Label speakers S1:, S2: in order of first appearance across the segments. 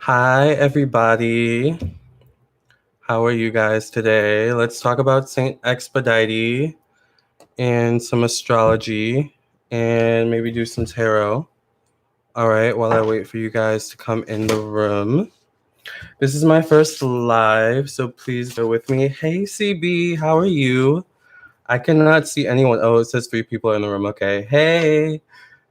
S1: Hi, everybody. How are you guys today? Let's talk about Saint Expedite and some astrology and maybe do some tarot. All right, while I wait for you guys to come in the room. This is my first live, so please bear with me. Hey, CB, how are you? I cannot see anyone. Oh, it says 3 people in the room. Okay. Hey,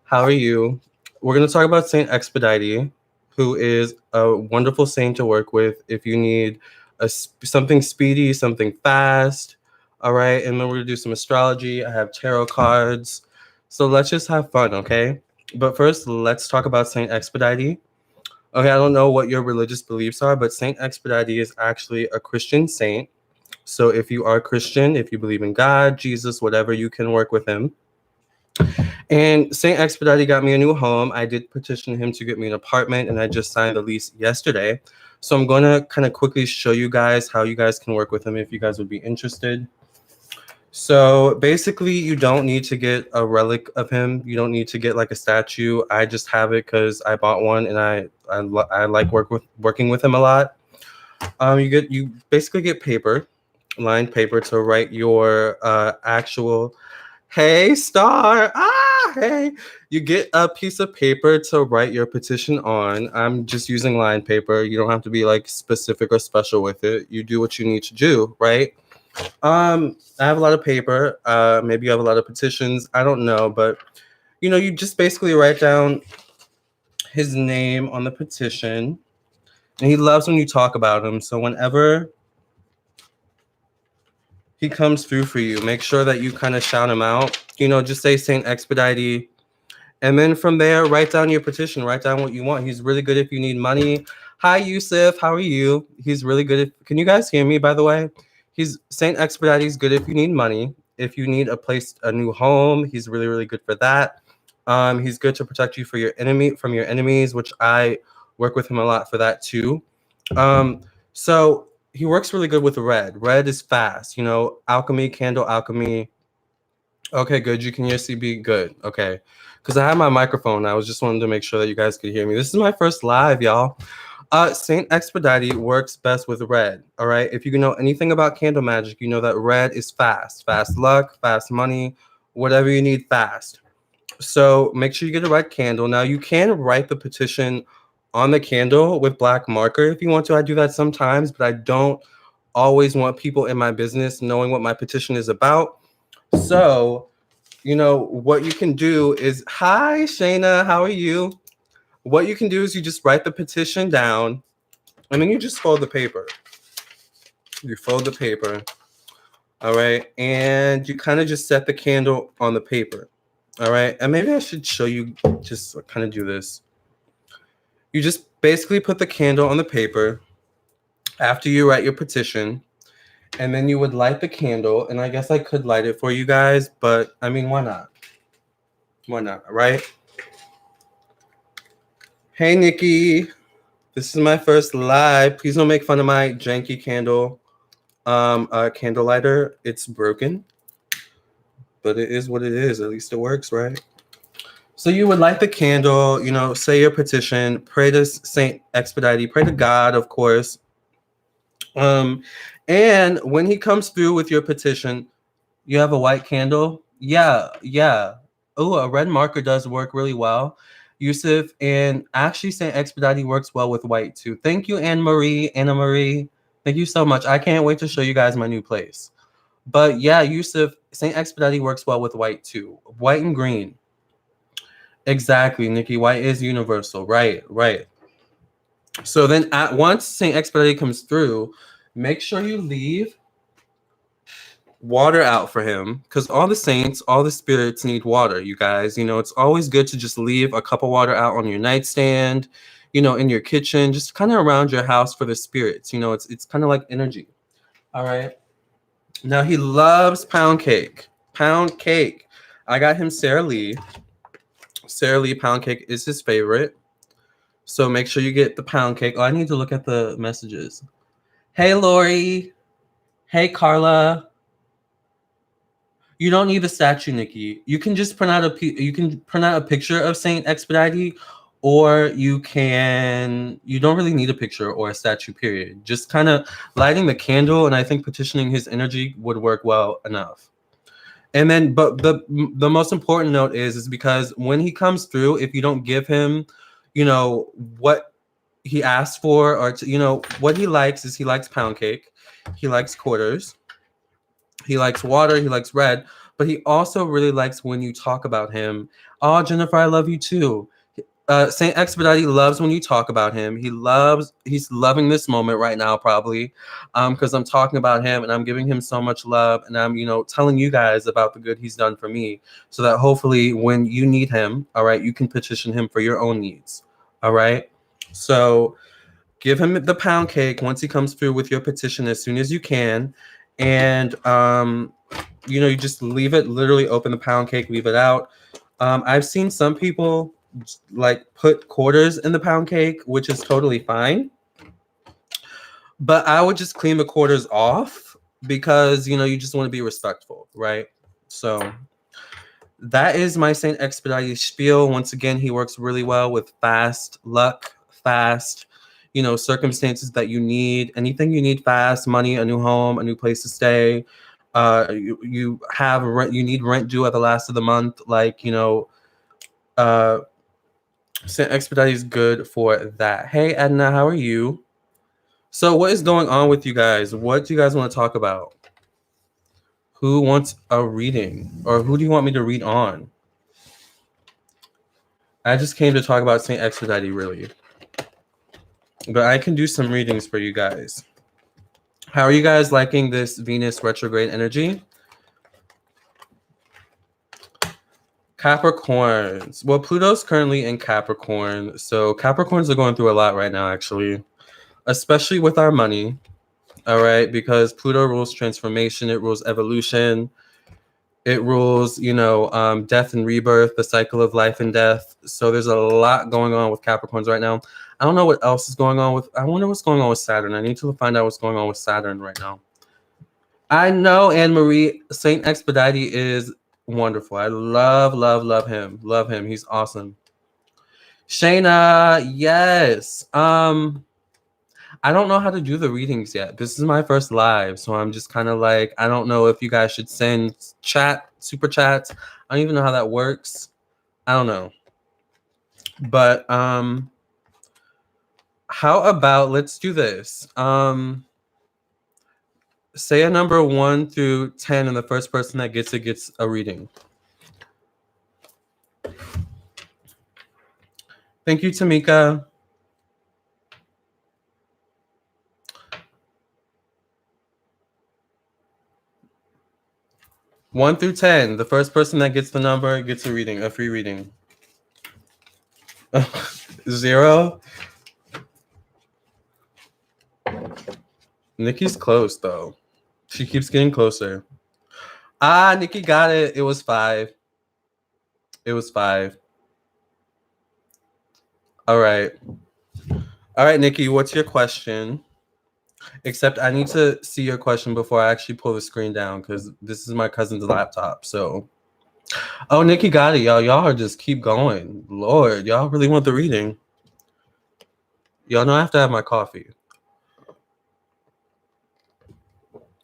S1: how are you? We're going to talk about Saint Expedite, who is a wonderful saint to work with if you need something speedy, something fast. All right. And then we're going to do some astrology. I have tarot cards. So let's just have fun, okay? But first, let's talk about Saint Expedite. Okay, I don't know what your religious beliefs are, but Saint Expedite is actually a Christian saint. So if you are Christian, if you believe in God, Jesus, whatever, you can work with him. And Saint Expedite got me a new home. I did petition him to get me an apartment, and I just signed the lease yesterday. So I'm going to kind of quickly show you guys how you guys can work with him if you guys would be interested. So basically, you don't need to get a relic of him. You don't need to get like a statue. I just have it because I bought one, and I like working with him a lot. You basically get paper, lined paper to write your actual. Hey, Star. Hey. You get a piece of paper to write your petition on. I'm just using lined paper. You don't have to be like specific or special with it. You do what you need to do, right? I have a lot of paper. Maybe you have a lot of petitions. I don't know, but you just basically write down his name on the petition. And he loves when you talk about him. So whenever he comes through for you, make sure that you kind of shout him out. Just say Saint Expedite. And then from there, write down your petition. Write down what you want. He's really good if you need money. Hi, Yusuf. How are you? He's really good if... Can you guys hear me, by the way? Saint Expedite is good if you need money. If you need a new home, he's really, really good for that. He's good to protect you from your enemies, which I work with him a lot for that too. So he works really good with red. Red is fast. Alchemy, candle alchemy. Okay, good. You can hear CB? Good. Okay. Because I have my microphone. I was just wanting to make sure that you guys could hear me. This is my first live, y'all. Saint Expedite works best with red. All right. If you know anything about candle magic, you know that red is fast. Fast luck, fast money, whatever you need fast. So make sure you get the right candle. Now you can write the petition on the candle with black marker if you want to. I do that sometimes, but I don't always want people in my business knowing what my petition is about. So, what you can do is, hi, Shayna, how are you? What you can do is you just write the petition down, and then you just fold the paper. You fold the paper, all right? And you kind of just set the candle on the paper, all right? And maybe I should show you, just kind of do this. You just basically put the candle on the paper after you write your petition, and then you would light the candle, and I guess I could light it for you guys, but I mean, why not? Why not, right? Hey, Nikki. This is my first live. Please don't make fun of my janky candle lighter. It's broken, but it is what it is. At least it works, right? So you would light the candle, say your petition, pray to Saint Expedite, pray to God, of course. And when he comes through with your petition, you have a white candle. Yeah. Oh, a red marker does work really well, Yusuf. And actually, Saint Expedite works well with white too. Thank you, Anna Marie. Thank you so much. I can't wait to show you guys my new place. But yeah, Yusuf, Saint Expedite works well with white too. White and green. Exactly, Nikki. White is universal. Right. So then once Saint Expedite comes through, make sure you leave water out for him, because all the saints, all the spirits need water, you guys. It's always good to just leave a cup of water out on your nightstand, in your kitchen, just kind of around your house for the spirits. It's kind of like energy. All right. Now he loves pound cake. I got him Sara Lee. Pound cake is his favorite. So make sure you get the pound cake. Oh, I need to look at the messages. Hey, Lori. Hey, Carla. You don't need the statue, Nikki. You can just print out a picture of Saint Expedite, Or you don't really need a picture or a statue, period. Just kind of lighting the candle, and I think petitioning his energy would work well enough. And then, but the most important note is because when he comes through, if you don't give him, what he asked for, or what he likes is he likes pound cake, he likes quarters, he likes water, he likes red, but he also really likes when you talk about him. Oh, Jennifer, I love you too. Saint Expedite loves when you talk about him. He's loving this moment right now, probably, because I'm talking about him and I'm giving him so much love, and I'm, telling you guys about the good he's done for me, so that hopefully when you need him, all right, you can petition him for your own needs, all right? So give him the pound cake once he comes through with your petition as soon as you can, and you just leave it, literally open the pound cake, leave it out. I've seen some people like put quarters in the pound cake, which is totally fine, but I would just clean the quarters off, because you just want to be respectful, right? So that is my Saint Expedite spiel. Once again, he works really well with fast luck, fast circumstances that you need, anything you need fast, money, a new home, a new place to stay, you have rent, you need rent due at the last of the month, like Saint Expedite is good for that. Hey, Edna, how are you? So what is going on with you guys? What do you guys want to talk about? Who wants a reading? Or who do you want me to read on? I just came to talk about Saint Expedite, really. But I can do some readings for you guys. How are you guys liking this Venus retrograde energy? Capricorns. Well, Pluto's currently in Capricorn. So Capricorns are going through a lot right now, actually. Especially with our money. All right, because Pluto rules transformation, it rules evolution, it rules, death and rebirth, the cycle of life and death. So there's a lot going on with Capricorns right now. I don't know what else is going on with. I wonder what's going on with Saturn. I need to find out what's going on with Saturn right now. I know, Anne Marie, Saint Expedite is wonderful. I love him. Love him. He's awesome. Shayna, yes. I don't know how to do the readings yet. This is my first live, so I'm just kind of like, I don't know if you guys should send super chats. I don't even know how that works. I don't know. But how about, let's do this. Say a number 1 through 10, and the first person that gets it gets a reading. Thank you, Tamika. One through 10. The first person that gets the number gets a reading, a free reading. 0. Nikki's close, though. She keeps getting closer. Ah, Nikki got it. It was 5. It was 5. All right. All right, Nikki, what's your question? Except I need to see your question before I actually pull the screen down, because this is my cousin's laptop. So, oh, Nikki got it, y'all. Y'all are just keep going. Lord, y'all really want the reading. Y'all know I have to have my coffee.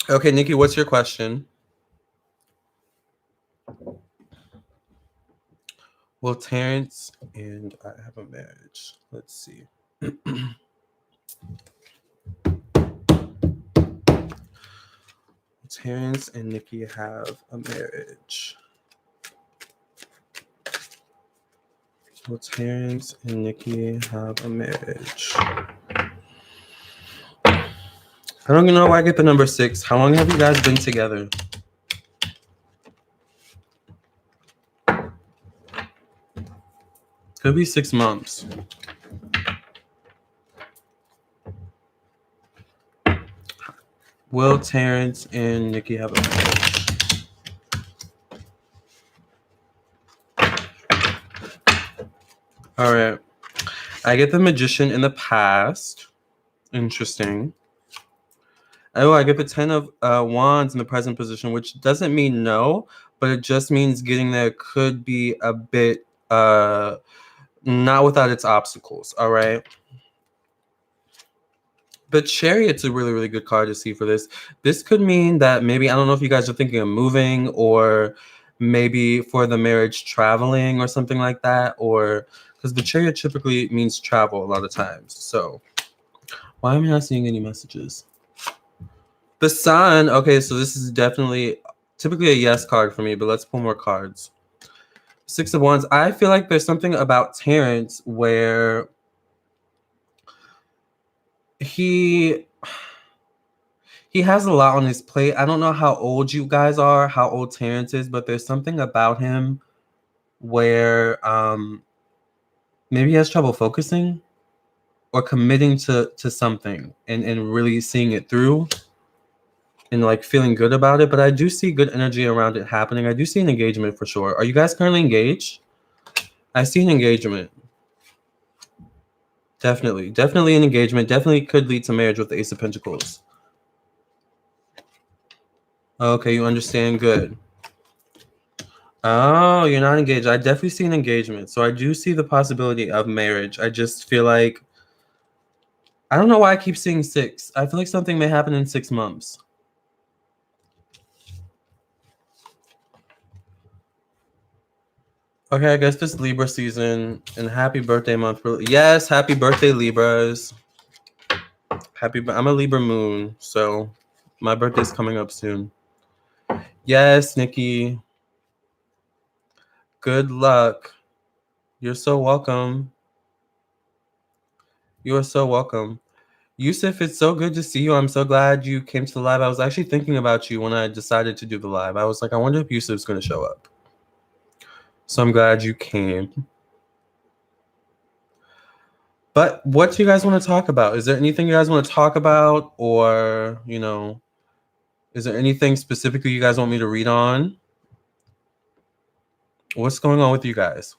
S1: Okay, Nikki, what's your question? Well, Terrence and I have a marriage. Let's see. Terrence and Nikki have a marriage. Will Terrence and Nikki have a marriage? I don't even know why I get the number 6. How long have you guys been together? Could be 6 months. Will Terrence and Nikki have a marriage? All right. I get the Magician in the past. Interesting. Oh, I get the 10 of Wands in the present position, which doesn't mean no, but it just means getting there could be a bit not without its obstacles. All right. But Chariot's a really, really good card to see for this. This could mean that maybe, I don't know if you guys are thinking of moving, or maybe for the marriage traveling or something like that, or because the Chariot typically means travel a lot of times. So why am I not seeing any messages? The Sun. Okay, so this is definitely typically a yes card for me, but let's pull more cards. Six of Wands. I feel like there's something about Terrence where he has a lot on his plate. I don't know how old you guys are, how old Terrence is, but there's something about him where maybe he has trouble focusing or committing to something and really seeing it through and like feeling good about it. But I do see good energy around it happening. I do see an engagement for sure. Are you guys currently engaged? I see an engagement. Definitely an engagement. Definitely could lead to marriage with the Ace of Pentacles. Okay, you understand. Good. Oh, you're not engaged. I definitely see an engagement. So I do see the possibility of marriage. I just feel like, I don't know why I keep seeing 6. I feel like something may happen in 6 months. Okay, I guess this Libra season, and happy birthday month. Yes, happy birthday, Libras. I'm a Libra moon, so my birthday's coming up soon. Yes, Nikki. Good luck. You're so welcome. You are so welcome. Yusuf, it's so good to see you. I'm so glad you came to the live. I was actually thinking about you when I decided to do the live. I was like, I wonder if Yusuf's going to show up. So I'm glad you came. But what do you guys want to talk about? Is there anything you guys want to talk about? Or, is there anything specifically you guys want me to read on? What's going on with you guys?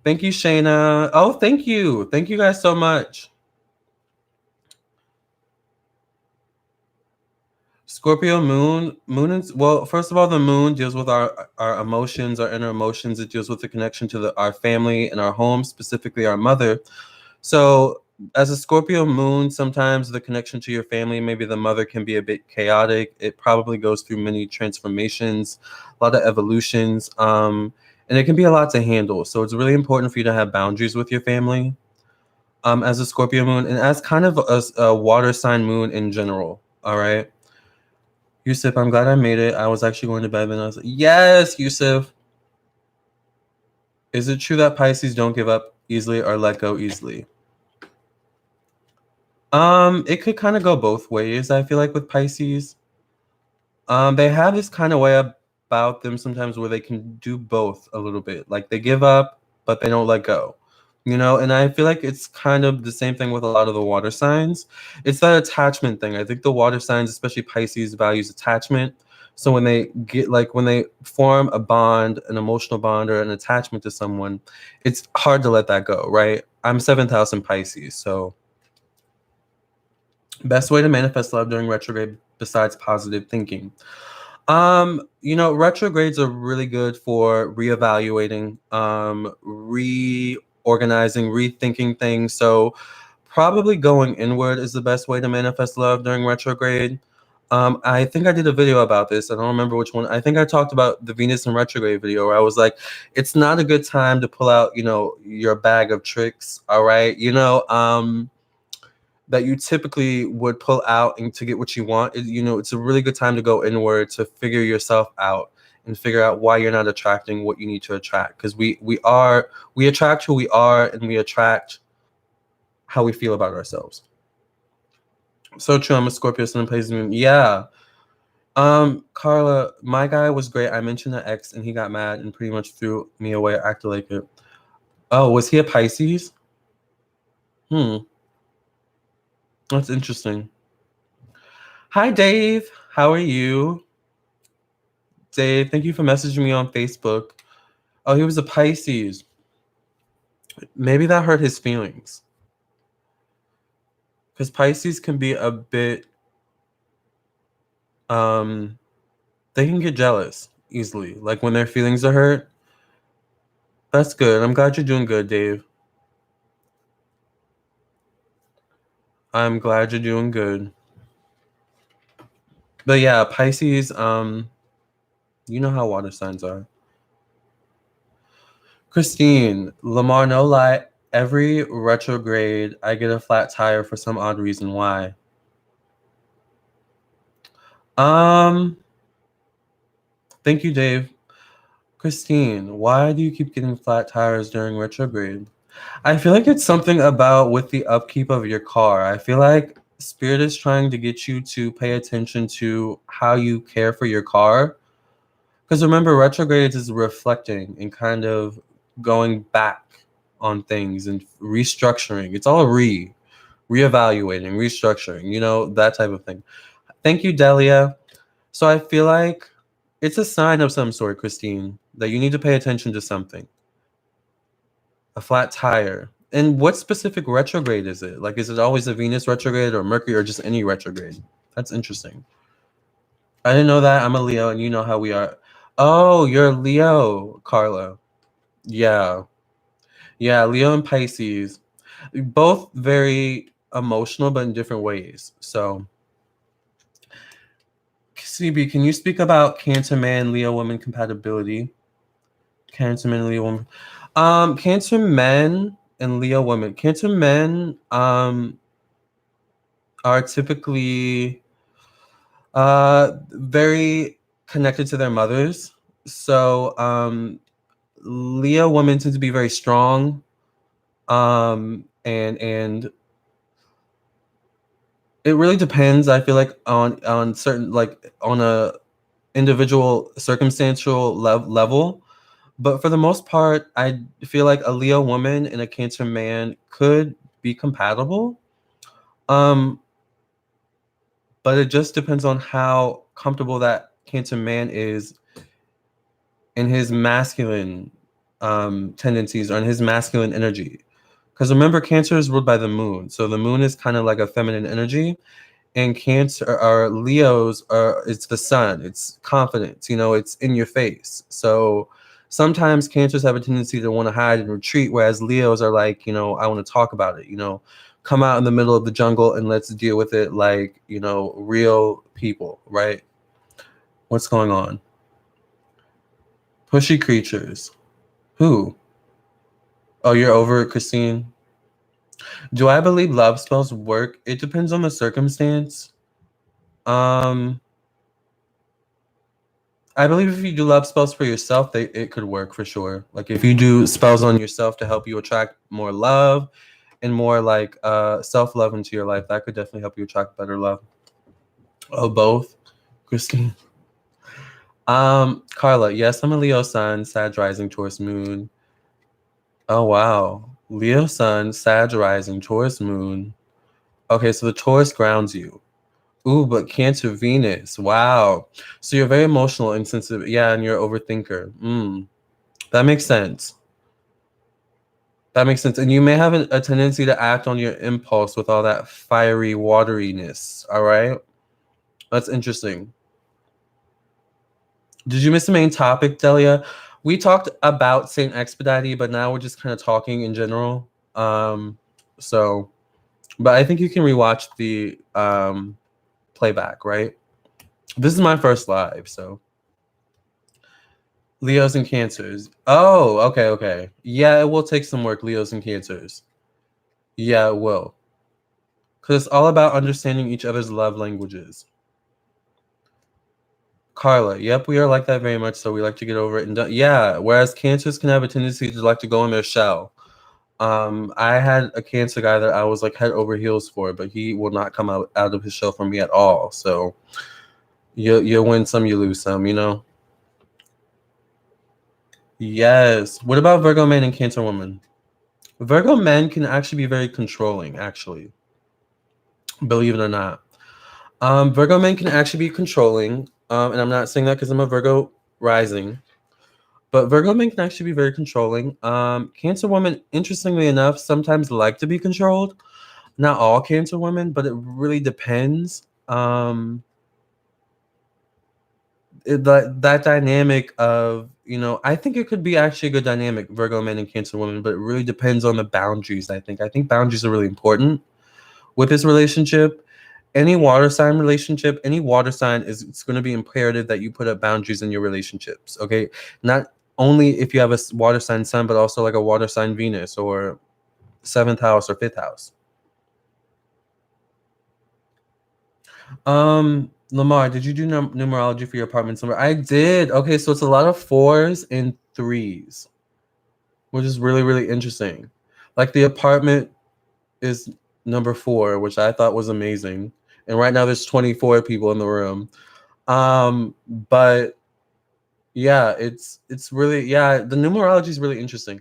S1: Thank you, Shayna. Oh, thank you. Thank you guys so much. Scorpio moon is, well, first of all, the moon deals with our emotions, our inner emotions. It deals with the connection to our family and our home, specifically our mother. So as a Scorpio moon, sometimes the connection to your family, maybe the mother, can be a bit chaotic. It probably goes through many transformations, a lot of evolutions, and it can be a lot to handle. So it's really important for you to have boundaries with your family as a Scorpio moon, and as kind of a water sign moon in general. All right. Yusuf, I'm glad I made it. I was actually going to bed and I was like, yes, Yusuf. Is it true that Pisces don't give up easily or let go easily? It could kind of go both ways. I feel like with Pisces, they have this kind of way about them sometimes where they can do both a little bit. Like they give up, but they don't let go. And I feel like it's kind of the same thing with a lot of the water signs. It's that attachment thing. I think the water signs, especially Pisces, values attachment. So when they form a bond, an emotional bond or an attachment to someone, it's hard to let that go, right? I'm 7th house in Pisces, so best way to manifest love during retrograde besides positive thinking. Retrogrades are really good for reevaluating, reorganizing, rethinking things. So probably going inward is the best way to manifest love during retrograde. I think I did a video about this. I don't remember which one. I think I talked about the Venus in retrograde video where I was like, it's not a good time to pull out, your bag of tricks. All right. That you typically would pull out and to get what you want. It's a really good time to go inward to figure yourself out and figure out why you're not attracting what you need to attract. Because we attract who we are, and we attract how we feel about ourselves. So true. I'm a Scorpio sun and Pisces moon. Yeah. Carla, my guy was great. I mentioned the ex and he got mad and pretty much threw me away, acted like it. Oh, was he a Pisces? That's interesting. Hi, Dave. How are you? Dave, thank you for messaging me on Facebook. Oh, he was a Pisces. Maybe that hurt his feelings. Because Pisces can be a bit, they can get jealous easily. Like when their feelings are hurt, That's good. I'm glad you're doing good, Dave. I'm glad you're doing good. But yeah, Pisces, you know how water signs are. Christine, Lamarr, no lie, every retrograde, I get a flat tire for some odd reason. Why? Thank you, Dave. Christine, why do you keep getting flat tires during retrograde? I feel like it's something about with the upkeep of your car. I feel like Spirit is trying to get you to pay attention to how you care for your car. Because remember, retrogrades is reflecting and kind of going back on things and restructuring. It's all reevaluating, restructuring, that type of thing. Thank you, Delia. So I feel like it's a sign of some sort, Christine, that you need to pay attention to something. A flat tire. And what specific retrograde is it? Like, is it always a Venus retrograde or Mercury or just any retrograde? That's interesting. I didn't know that. I'm a Leo, and you know how we are. Oh, you're a Leo, Carla. Yeah. Yeah, Leo and Pisces. Both very emotional, but in different ways. So, CB, can you speak about Cancer man, Leo woman compatibility? Cancer men, Leo woman. Cancer men and Leo women. Cancer men are typically very connected to their mothers. So Leo women tend to be very strong. And it really depends, I feel like, on certain, like, on a individual circumstantial level. But for the most part, I feel like a Leo woman and a Cancer man could be compatible. But it just depends on how comfortable that Cancer man is in his masculine tendencies or in his masculine energy. Because remember, Cancer is ruled by the moon. So the moon is kind of like a feminine energy. And Cancer or Leos it's the sun. It's confidence. It's in your face. So sometimes Cancers have a tendency to want to hide and retreat, whereas Leos are like, I want to talk about it. Come out in the middle of the jungle and let's deal with it like, real people, right? What's going on? Pushy creatures. Who? Oh, you're over it, Christine? Do I believe love spells work? It depends on the circumstance. I believe if you do love spells for yourself, it could work for sure. Like if you do spells on yourself to help you attract more love and more like self-love into your life, that could definitely help you attract better love. Oh, both, Christine. Carla, yes, I'm a Leo sun, Sag rising, Taurus moon. Oh wow, Leo sun, Sag rising, Taurus moon. Okay, so the Taurus grounds you. Ooh, but Cancer Venus. Wow. So you're very emotional and sensitive. Yeah, and you're an overthinker. That makes sense. That makes sense. And you may have a tendency to act on your impulse with all that fiery wateriness. All right. That's interesting. Did you miss the main topic, Delia? We talked about Saint Expedite, but now we're just kind of talking in general. But I think you can rewatch the playback, right? This is my first live, so. Leos and Cancers. Oh, okay. Yeah, it will take some work, Leos and Cancers. Yeah, it will. Because it's all about understanding each other's love languages. Carla, yep, we are like that very much, so we like to get over it. And yeah, whereas Cancers can have a tendency to like to go in their shell. I had a Cancer guy that I was like head over heels for, but he will not come out of his shell for me at all. So you win some, you lose some, Yes. What about Virgo man and Cancer woman? Virgo men can actually be very controlling, actually. Believe it or not. Virgo men can actually be controlling. And I'm not saying that because I'm a Virgo rising. But Virgo men can actually be very controlling. Cancer women, interestingly enough, sometimes like to be controlled. Not all Cancer women, but it really depends. that dynamic of, I think it could be actually a good dynamic, Virgo man and Cancer woman, but it really depends on the boundaries. I think boundaries are really important with this relationship. Any water sign relationship, any water sign, it's going to be imperative that you put up boundaries in your relationships. Okay, not only if you have a water sign sun, but also like a water sign Venus or seventh house or fifth house. Lamarr, did you do numerology for your apartment number? I did. Okay, so it's a lot of 4s and 3s, which is really, really interesting. Like the apartment is number 4, which I thought was amazing. And right now there's 24 people in the room. But yeah, it's really, yeah, the numerology is really interesting.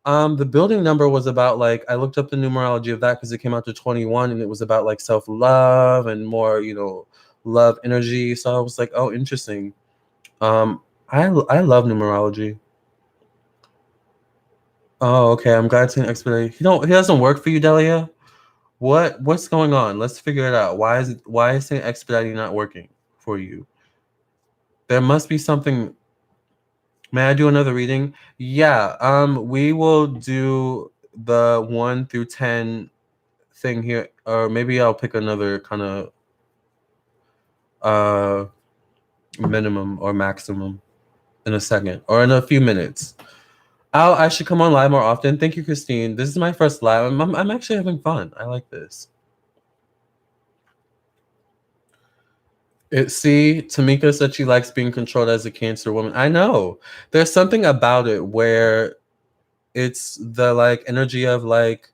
S1: The building number was about, like, I looked up the numerology of that because it came out to 21, and it was about like self-love and more, love energy. So I was like, oh, interesting. I love numerology. Oh, okay. I'm glad Saint Expedite. He doesn't work for you, Delia. What's going on? Let's figure it out. Why is Saint Expedite not working for you? There must be something. May I do another reading? Yeah. We will do the 1 through 10 thing here, or maybe I'll pick another kind of minimum or maximum in a second or in a few minutes. I should come on live more often. Thank you, Christine. This is my first live. I'm actually having fun. I like this. Tamika said she likes being controlled as a Cancer woman. I know. There's something about it where it's the like energy of like,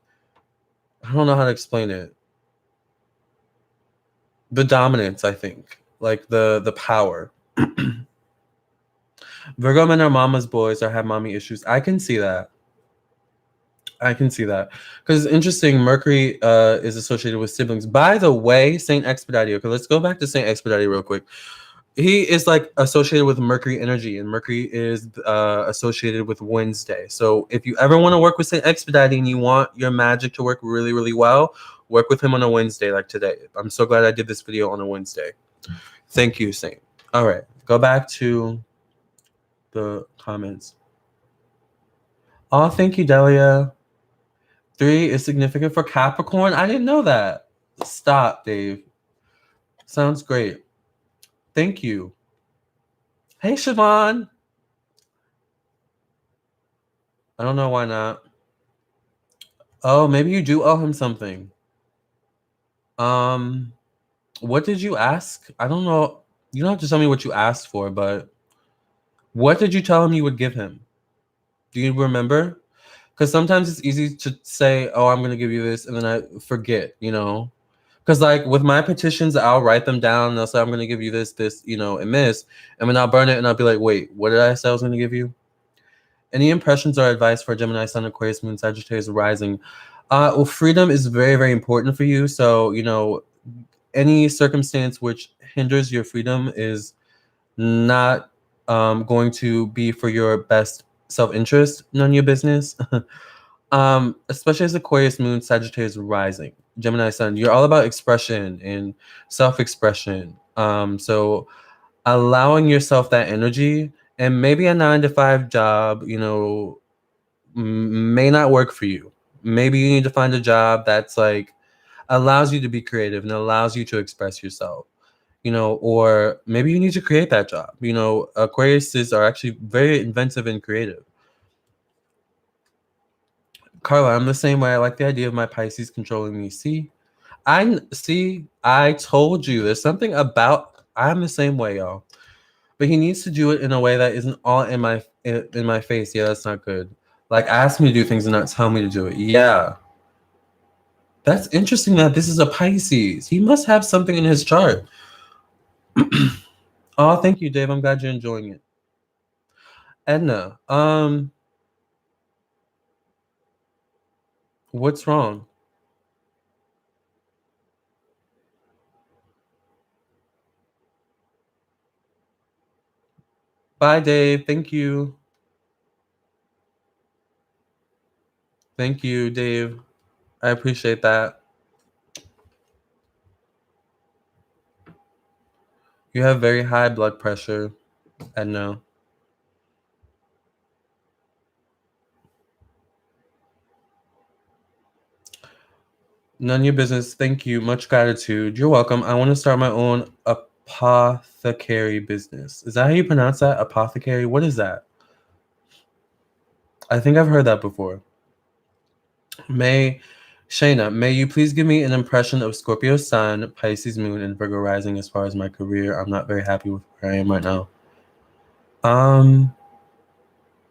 S1: I don't know how to explain it. The dominance, I think. Like the power. Virgo men are mama's boys or have mommy issues. I can see that. Because it's interesting. Mercury is associated with siblings. By the way, Saint Expedite. Okay, let's go back to Saint Expedite real quick. He is like associated with Mercury energy, and Mercury is associated with Wednesday. So if you ever want to work with Saint Expedite and you want your magic to work really, really well, work with him on a Wednesday like today. I'm so glad I did this video on a Wednesday. Thank you, Saint. All right, go back to the comments. Oh, thank you, Delia. 3 is significant for Capricorn. I didn't know that. Stop, Dave. Sounds great. Thank you. Hey, Siobhan. I don't know why not. Oh, maybe you do owe him something. What did you ask? I don't know. You don't have to tell me what you asked for, but what did you tell him you would give him? Do you remember? Because sometimes it's easy to say, oh, I'm going to give you this, and then I forget, Because like with my petitions, I'll write them down, and I'll say, I'm going to give you this, and this. And then I'll burn it, and I'll be like, wait, what did I say I was going to give you? Any impressions or advice for Gemini, Sun, Aquarius, Moon, Sagittarius, rising? Well, freedom is very, very important for you. So, any circumstance which hinders your freedom is not going to be for your best self-interest. None of your business. Especially as Aquarius, Moon, Sagittarius, rising, Gemini, Sun. You're all about expression and self-expression. So allowing yourself that energy, and maybe a 9-to-5 job, may not work for you. Maybe you need to find a job that's like allows you to be creative and allows you to express yourself, or maybe you need to create that job. Aquariuses are actually very inventive and creative. Carla, I'm the same way. I like the idea of my Pisces controlling me. I told you there's something about, I'm the same way, y'all. But he needs to do it in a way that isn't all in my face. Yeah, that's not good. Like, ask me to do things and not tell me to do it. Yeah. That's interesting that this is a Pisces. He must have something in his chart. Oh, thank you, Dave. I'm glad you're enjoying it. Edna, what's wrong? Bye, Dave. Thank you. Thank you, Dave. I appreciate that. You have very high blood pressure. Edna. None of your business. Thank you. Much gratitude. You're welcome. I want to start my own apothecary business. Is that how you pronounce that? Apothecary? What is that? I think I've heard that before. Shayna, may you please give me an impression of Scorpio Sun, Pisces Moon, and Virgo Rising as far as my career? I'm not very happy with where I am right now.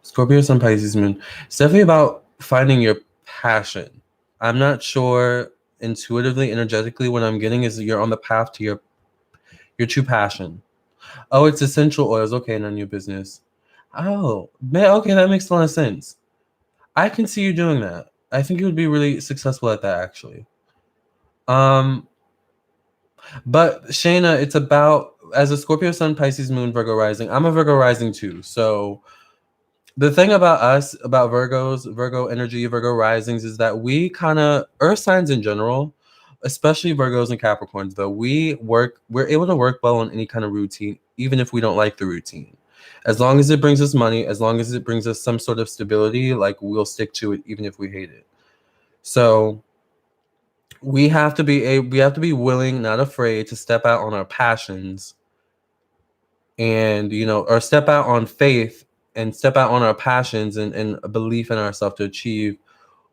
S1: Scorpio Sun, Pisces Moon. It's definitely about finding your passion. I'm not sure intuitively, energetically, what I'm getting is you're on the path to your true passion. Oh, it's essential oils. Okay, none of your business. Oh, man, okay, that makes a lot of sense. I can see you doing that. I think you would be really successful at that, actually. But Shayna, it's about as a Scorpio Sun, Pisces Moon, Virgo Rising. I'm a Virgo Rising too. So the thing about us, about Virgos, Virgo energy, Virgo risings, is that we kind of earth signs in general, especially Virgos and Capricorns, though, we're able to work well on any kind of routine, even if we don't like the routine. As long as it brings us money, as long as it brings us some sort of stability, like we'll stick to it even if we hate it. So we have to be willing, not afraid to step out on our passions and, or step out on faith and step out on our passions and a belief in ourselves to achieve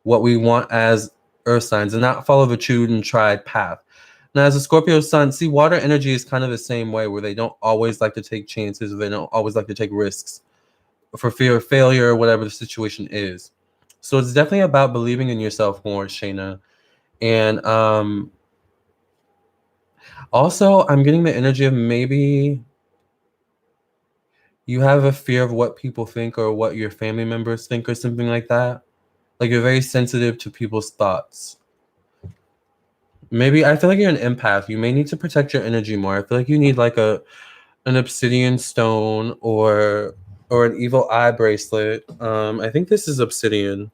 S1: what we want as earth signs and not follow the true and tried path. Now, as a Scorpio sun, see, water energy is kind of the same way, where they don't always like to take chances, or they don't always like to take risks for fear of failure or whatever the situation is. So it's definitely about believing in yourself more, Shayna. And also, I'm getting the energy of maybe you have a fear of what people think or what your family members think or something like that. Like you're very sensitive to people's thoughts. Maybe I feel like you're an empath. You may need to protect your energy more. I feel like you need like an obsidian stone or an evil eye bracelet. I think this is obsidian.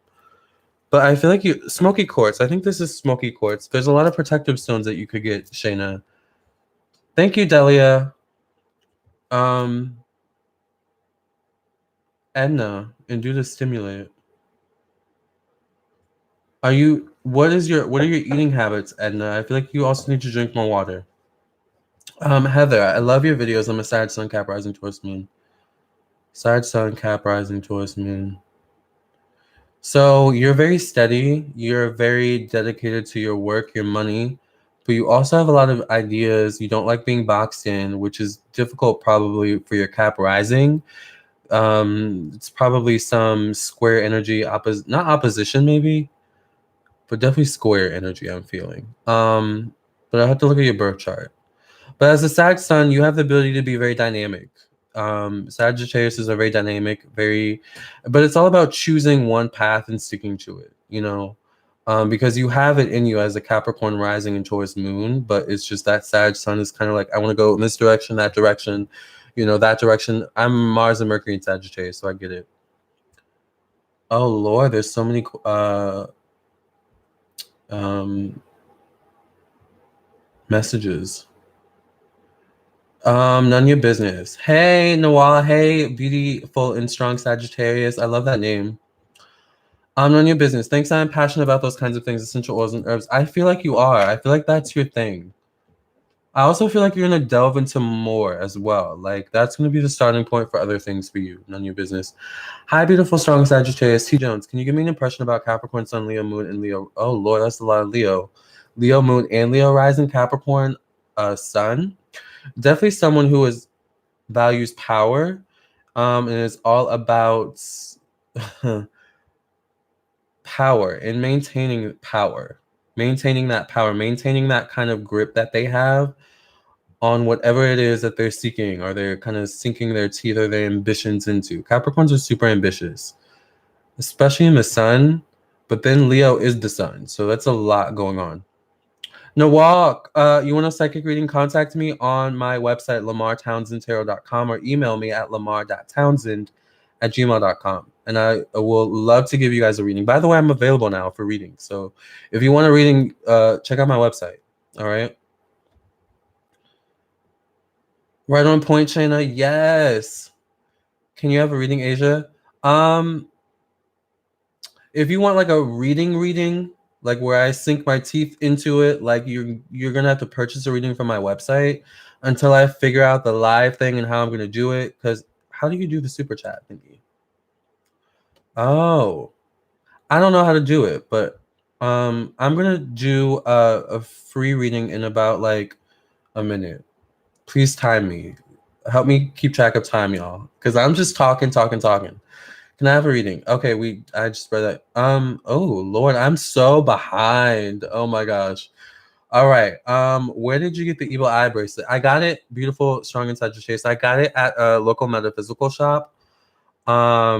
S1: But I feel like smoky quartz. I think this is smoky quartz. There's a lot of protective stones that you could get, Shayna. Thank you, Delia. Edna, and do the stimulate. What are your eating habits, Edna? I feel like you also need to drink more water. Heather, I love your videos. I'm a Sag Sun, Cap, Rising, Taurus, Moon. Sag Sun, Cap, Rising, Taurus, Moon. So you're very steady. You're very dedicated to your work, your money, but you also have a lot of ideas. You don't like being boxed in, which is difficult probably for your Cap Rising. It's probably some square energy, not opposition maybe, but definitely square energy I'm feeling. But I have to look at your birth chart. But as a Sag Sun, you have the ability to be very dynamic. Sagittarius is a very dynamic, but it's all about choosing one path and sticking to it, because you have it in you as a Capricorn rising and Taurus moon, but it's just that Sag Sun is kind of like, I want to go in this direction, that direction, that direction. I'm Mars and Mercury in Sagittarius, so I get it. Oh Lord, there's so many messages. None of your business. Hey, Nawala. Hey, beautiful and strong Sagittarius. I love that name. None of your business. Thanks. I'm passionate about those kinds of things, essential oils and herbs. I feel like you are. I feel like that's your thing. I also feel like you're going to delve into more as well. Like, that's going to be the starting point for other things for you. None of your business. Hi, beautiful, strong Sagittarius. T. Jones, can you give me an impression about Capricorn, Sun, Leo, Moon, and Leo? Oh, Lord, that's a lot of Leo. Leo, Moon, and Leo rising, Capricorn, Sun. Definitely someone who values power, and it's all about power and maintaining power, maintaining that kind of grip that they have on whatever it is that they're seeking, or they're kind of sinking their teeth or their ambitions into. Capricorns are super ambitious, especially in the sun, but then Leo is the sun, so that's a lot going on. Nawak, you want a psychic reading? Contact me on my website, lamarrtownsendtarot.com, or email me at lamar.townsend@gmail.com. And I will love to give you guys a reading. By the way, I'm available now for reading. So if you want a reading, check out my website. All right. Right on point, Shayna. Yes. Can you have a reading, Asia? If you want like a reading, like where I sink my teeth into it, like you're gonna have to purchase a reading from my website until I figure out the live thing and how I'm gonna do it. Because how do you do the super chat thingy? Oh, I don't know how to do it, but I'm gonna do a free reading in about like a minute. Please time me. Help me keep track of time, y'all, because I'm just talking. Can I have a reading? Okay, I just read that. Oh Lord, I'm so behind. Oh my gosh. All right. Where did you get the evil eye bracelet? I got it, beautiful, strong and Sagittarius. I got it at a local metaphysical shop. I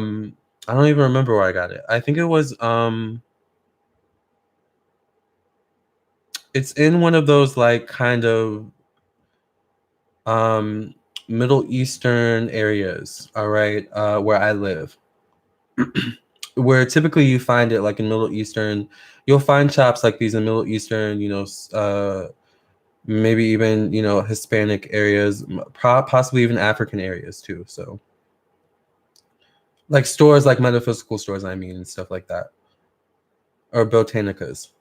S1: don't even remember where I got it. I think it was it's in one of those like kind of um Middle Eastern areas, all right, where I live. Where typically you find it like in Middle Eastern, you'll find shops like these in Middle Eastern, maybe even, Hispanic areas, possibly even African areas too. So like stores, like metaphysical stores, I mean, and stuff like that, or botanicas.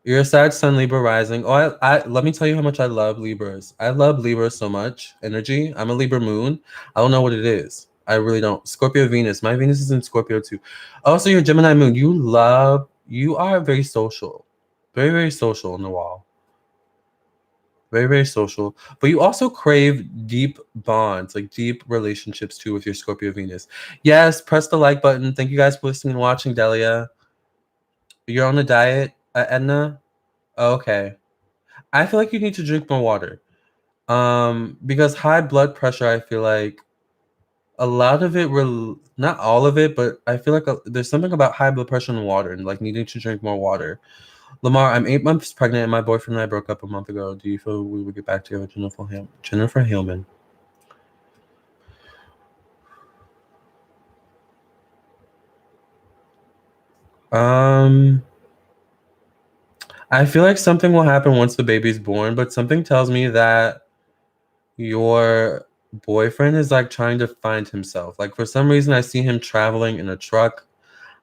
S1: You're a Sag Sun Libra rising. Oh, I let me tell you how much I love Libras. I love Libras so much. Energy. I'm a Libra moon. I don't know what it is. I really don't. Scorpio Venus. My Venus is in Scorpio too. Also, your Gemini moon. You are very social. Very, very social on the wall. Very, very social. But you also crave deep bonds, like deep relationships too with your Scorpio Venus. Yes, press the like button. Thank you guys for listening and watching, Delia. You're on a diet, Edna? Okay. I feel like you need to drink more water. Because high blood pressure, I feel like a lot of it, not all of it, but I feel like there's something about high blood pressure and water and like needing to drink more water. Lamarr, I'm 8 months pregnant and my boyfriend and I broke up a month ago. Do you feel we would get back together? Jennifer Hillman. I feel like something will happen once the baby's born, but something tells me that your boyfriend is like trying to find himself. Like for some reason, I see him traveling in a truck.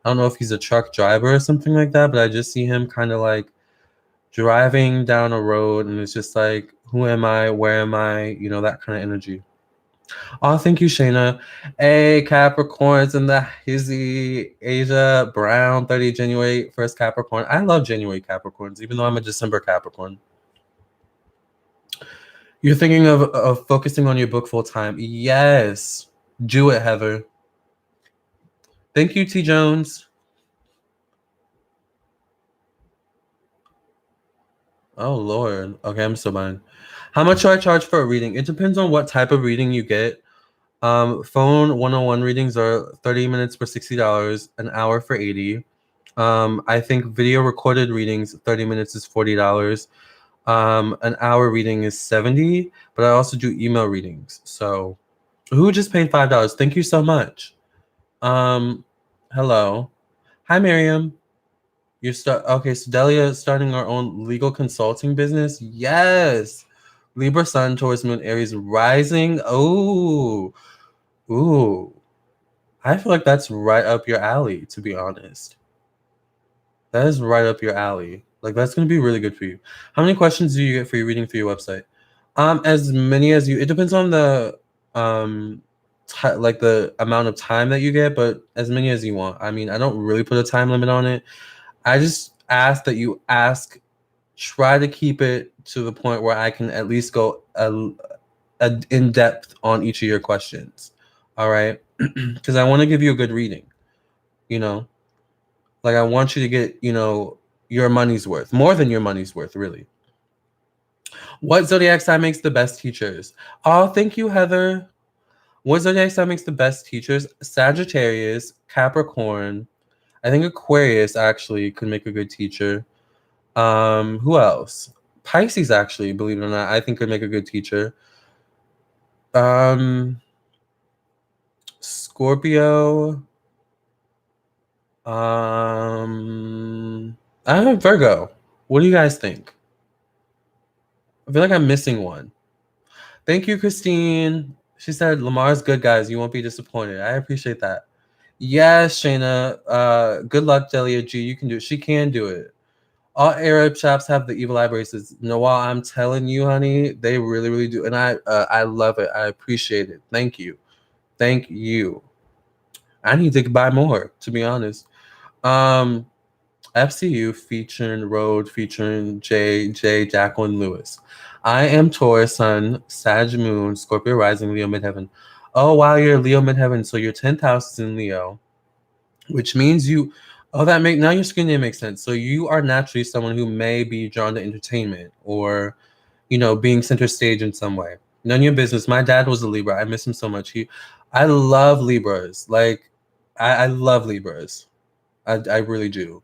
S1: I don't know if he's a truck driver or something like that, but I just see him kind of like driving down a road and it's just like, who am I? Where am I? That kind of energy. Oh, thank you, Shayna. Hey, Capricorns in the hizzy. Asia Brown, 30 January, first Capricorn. I love January Capricorns, even though I'm a December Capricorn. You're thinking of focusing on your book full time. Yes. Do it, Heather. Thank you, T. Jones. Oh, Lord. Okay, I'm still buying. How much do I charge for a reading? It depends on what type of reading you get. Phone 101 readings are 30 minutes for $60, an hour for $80. I think video recorded readings, 30 minutes is $40. An hour reading is $70, but I also do email readings. So who just paid $5? Thank you so much. Hello. Hi, Miriam. Okay, so Delia is starting our own legal consulting business. Yes. Libra Sun, Taurus Moon, Aries rising. Oh, ooh. I feel like that's right up your alley, to be honest. That is right up your alley. Like that's gonna be really good for you. How many questions do you get for your reading for your website? As many as you. It depends on the like the amount of time that you get, but as many as you want. I mean, I don't really put a time limit on it. I just ask that you ask. Try to keep it to the point where I can at least go in depth on each of your questions. All right, because I want to give you a good reading. Like I want you to get your money's worth, more than your money's worth, really. What zodiac sign makes the best teachers? Oh, thank you, Heather. What zodiac sign makes the best teachers? Sagittarius, Capricorn. I think Aquarius actually could make a good teacher. Who else? Pisces actually, believe it or not, I think could make a good teacher. Scorpio. I have Virgo. What do you guys think? I feel like I'm missing one. Thank you, Christine. She said, Lamar's good, guys. You won't be disappointed. I appreciate that. Yes, Shayna. Good luck, Delia G. You can do it. She can do it. All Arab shops have the evil eye bracelets. Noah, I'm telling you, honey, they really, really do. And I love it. I appreciate it. Thank you. Thank you. I need to buy more, to be honest. FCU featuring Road, featuring J, Jacqueline Lewis. I am Taurus Sun, Sag Moon, Scorpio Rising, Leo Midheaven. Oh, wow, you're Leo Midheaven, so your 10th house is in Leo, which means you. Oh, now your screen name makes sense. So you are naturally someone who may be drawn to entertainment or, being center stage in some way. None of your business. My dad was a Libra. I miss him so much. I love Libras. Like, I love Libras. I really do.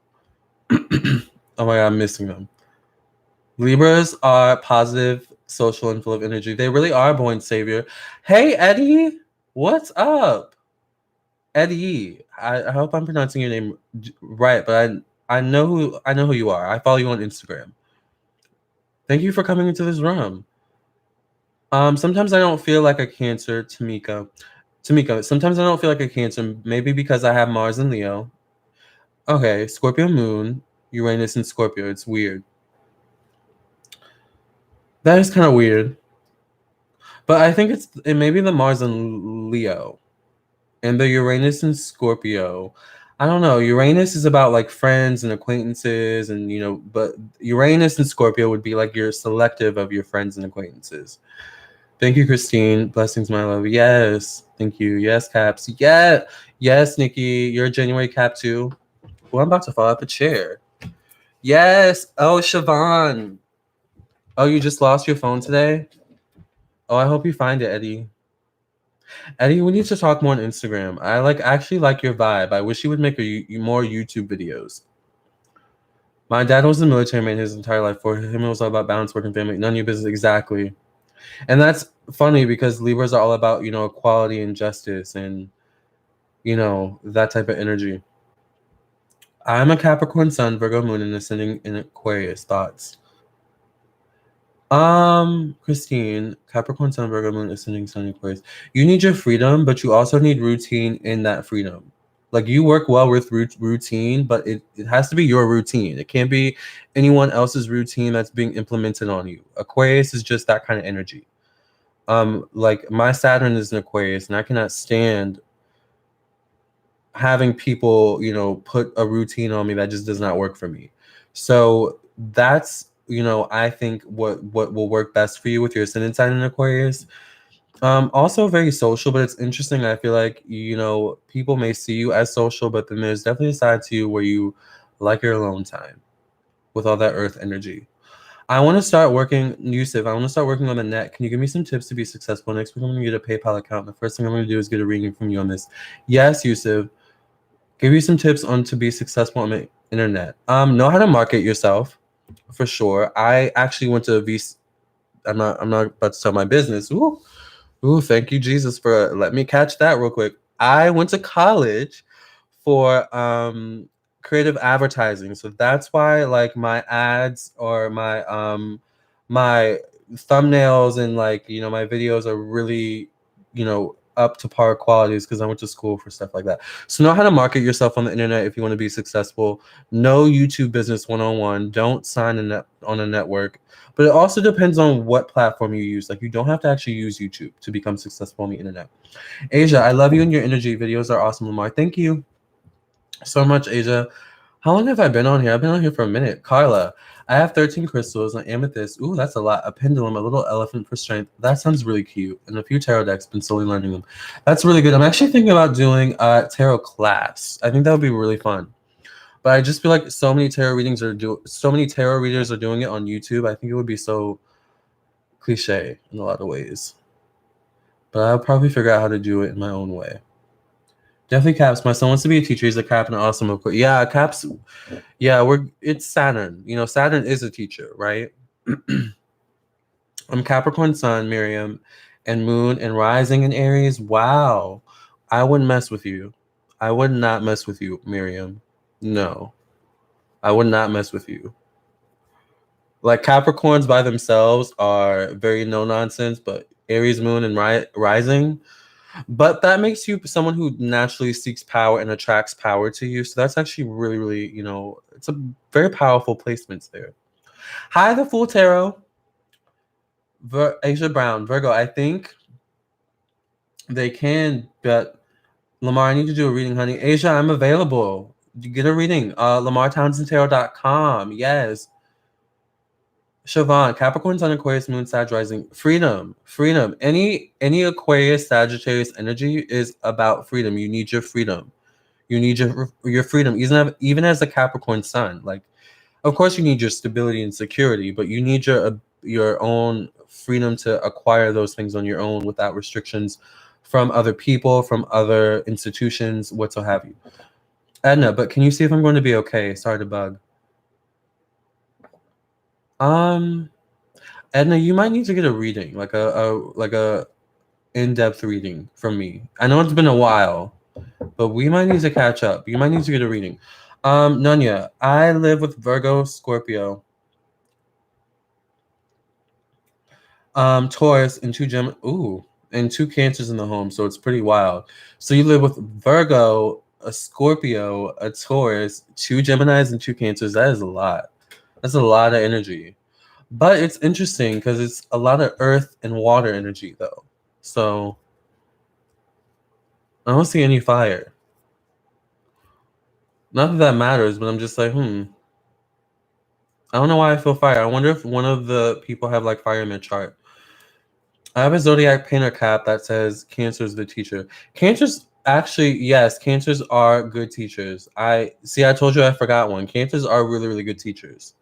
S1: Oh my God, I'm missing them. Libras are positive, social, and full of energy. They really are born savior. Hey, Eddie, what's up? Eddie, I hope I'm pronouncing your name right, but I know who you are. I follow you on Instagram. Thank you for coming into this room. Sometimes I don't feel like a Cancer, Tamika. Sometimes I don't feel like a Cancer, maybe because I have Mars and Leo. Okay, Scorpio Moon, Uranus and Scorpio. It's weird. That is kind of weird. But I think it may be the Mars and Leo. And the Uranus and Scorpio. I don't know. Uranus is about like friends and acquaintances and but Uranus and Scorpio would be like you're selective of your friends and acquaintances. Thank you, Christine. Blessings, my love. Yes. Thank you. Yes, Caps. Yeah. Yes, Nikki. You're a January Cap too. Well, I'm about to fall out the chair. Yes. Oh, Siobhan. Oh, you just lost your phone today? Oh, I hope you find it, Eddie. Eddie, we need to talk more on Instagram. I actually like your vibe. I wish you would make more YouTube videos. My dad was a military man his entire life. For him, it was all about balance, work, and family. None of your business, exactly. And that's funny because Libras are all about, equality and justice and, that type of energy. I'm a Capricorn Sun, Virgo Moon, and ascending in Aquarius. Thoughts? Christine, Capricorn Sun, Virgo Moon, ascending Sun, Aquarius. You need your freedom, but you also need routine in that freedom. Like you work well with routine, but it has to be your routine. It can't be anyone else's routine that's being implemented on you. Aquarius is just that kind of energy. Like my Saturn is in Aquarius, and I cannot stand having people, put a routine on me that just does not work for me. So that's I think what will work best for you with your ascendant sign in Aquarius. Also very social, but it's interesting. I feel like people may see you as social, but then there's definitely a side to you where you like your alone time with all that earth energy. I want to start working, Yusuf. I want to start working on the net. Can you give me some tips to be successful? Next week I'm going to get a PayPal account. The first thing I'm going to do is get a reading from you on this. Yes, Yusuf. Give you some tips on to be successful on the internet. Know how to market yourself, for sure. I actually went to VC. I'm not about to tell my business. Ooh, thank you, Jesus, for let me catch that real quick. I went to college for creative advertising. So that's why like my ads or my thumbnails and my videos are really, up to par qualities because I went to school for stuff like that. So know how to market yourself on the internet if you want to be successful. Know YouTube business 101. Don't sign on a network. But it also depends on what platform you use. Like you don't have to actually use YouTube to become successful on the internet. Asia, I love you and your energy. Videos are awesome, Lamar. Thank you so much, Asia. How long have I been on here? I've been on here for a minute. Carla, I have 13 crystals, an amethyst. Ooh, that's a lot. A pendulum, a little elephant for strength. That sounds really cute. And a few tarot decks. Been slowly learning them. That's really good. I'm actually thinking about doing a tarot class. I think that would be really fun. But I just feel like so many tarot readers are doing it on YouTube. I think it would be so cliche in a lot of ways. But I'll probably figure out how to do it in my own way. Definitely Caps. My son wants to be a teacher. He's a Cap and awesome, of course. Yeah, Caps. Yeah, it's Saturn. Saturn is a teacher, right? I'm Capricorn Sun, Miriam, and Moon and Rising in Aries. Wow. I wouldn't mess with you. I would not mess with you, Miriam. No. I would not mess with you. Like Capricorns by themselves are very no nonsense, but Aries moon and rising. But that makes you someone who naturally seeks power and attracts power to you. So that's actually really, really, it's a very powerful placements there. Hi, the Fool Tarot. Asia Brown, Virgo. I think they can, but Lamarr, I need to do a reading, honey. Asia, I'm available. You get a reading. LamarrTownsendTarot.com. Yes. Siobhan, Capricorn Sun, Aquarius Moon, Sag Rising. Freedom. Any Aquarius Sagittarius energy is about freedom. You need your freedom. You need your freedom. Even as a Capricorn Sun, like, of course you need your stability and security, but you need your own freedom to acquire those things on your own without restrictions from other people, from other institutions, what so have you. Edna, but can you see if I'm going to be okay? Sorry to bug. Edna, you might need to get a reading, like a in-depth reading from me. I know it's been a while, but we might need to catch up. You might need to get a reading. Nunya, I live with Virgo, Scorpio, Taurus, and and 2 Cancers in the home, so it's pretty wild. So you live with Virgo, a Scorpio, a Taurus, 2 Geminis, and 2 Cancers. That is a lot. That's a lot of energy. But it's interesting because it's a lot of earth and water energy, though. So I don't see any fire. Not that matters, but I'm just like, I don't know why I feel fire. I wonder if one of the people have like fire in their chart. I have a zodiac painter cap that says Cancer is the teacher. Cancers, actually, yes, Cancers are good teachers. I told you I forgot one. Cancers are really, really good teachers.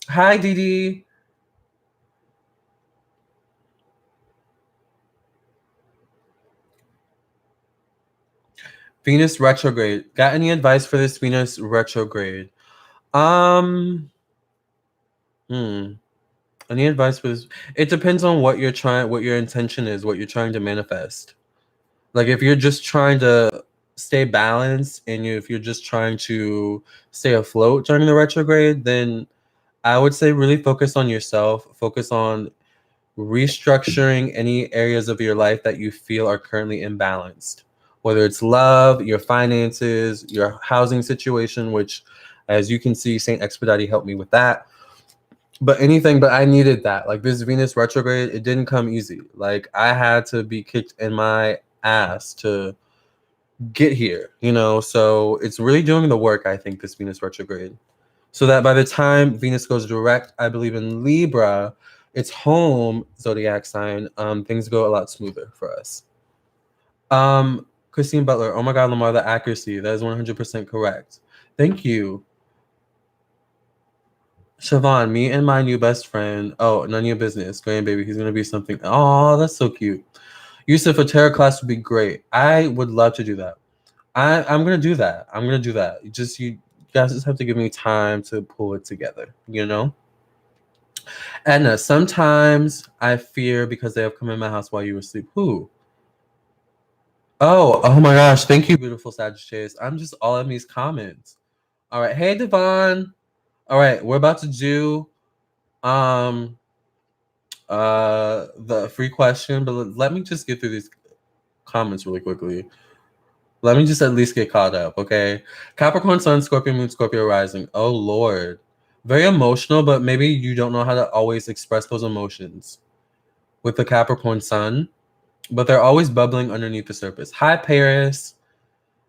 S1: Hi, Dee. Venus retrograde. Got any advice for this Venus retrograde? Any advice for this? It depends on what your intention is, what you're trying to manifest. Like if you're just trying to stay balanced and if you're just trying to stay afloat during the retrograde, then I would say really focus on yourself. Focus on restructuring any areas of your life that you feel are currently imbalanced. Whether it's love, your finances, your housing situation, which as you can see, Saint Expedite helped me with that. But I needed that. Like this Venus retrograde, it didn't come easy. Like I had to be kicked in my ass to get here, so it's really doing the work, I think, this Venus retrograde. So that by the time Venus goes direct, I believe in Libra, its home zodiac sign, things go a lot smoother for us. Christine Butler, oh my God, Lamarr, the accuracy, that is 100% correct. Thank you. Siobhan, me and my new best friend. Oh, none of your business. Grandbaby, he's gonna be something. Oh, that's so cute. Yusuf, a tarot class would be great. I would love to do that. I'm gonna do that. You guys just have to give me time to pull it together, Edna, sometimes I fear because they have come in my house while you were asleep. Who? Oh my gosh. Thank you, beautiful Sagittarius. I'm just all in these comments. All right. Hey, Devon. All right, we're about to do the free question, but let me just get through these comments really quickly. Let me just at least get caught up, okay? Capricorn Sun, Scorpio Moon, Scorpio Rising. Oh Lord. Very emotional, but maybe you don't know how to always express those emotions with the Capricorn Sun, but they're always bubbling underneath the surface. Hi, Paris.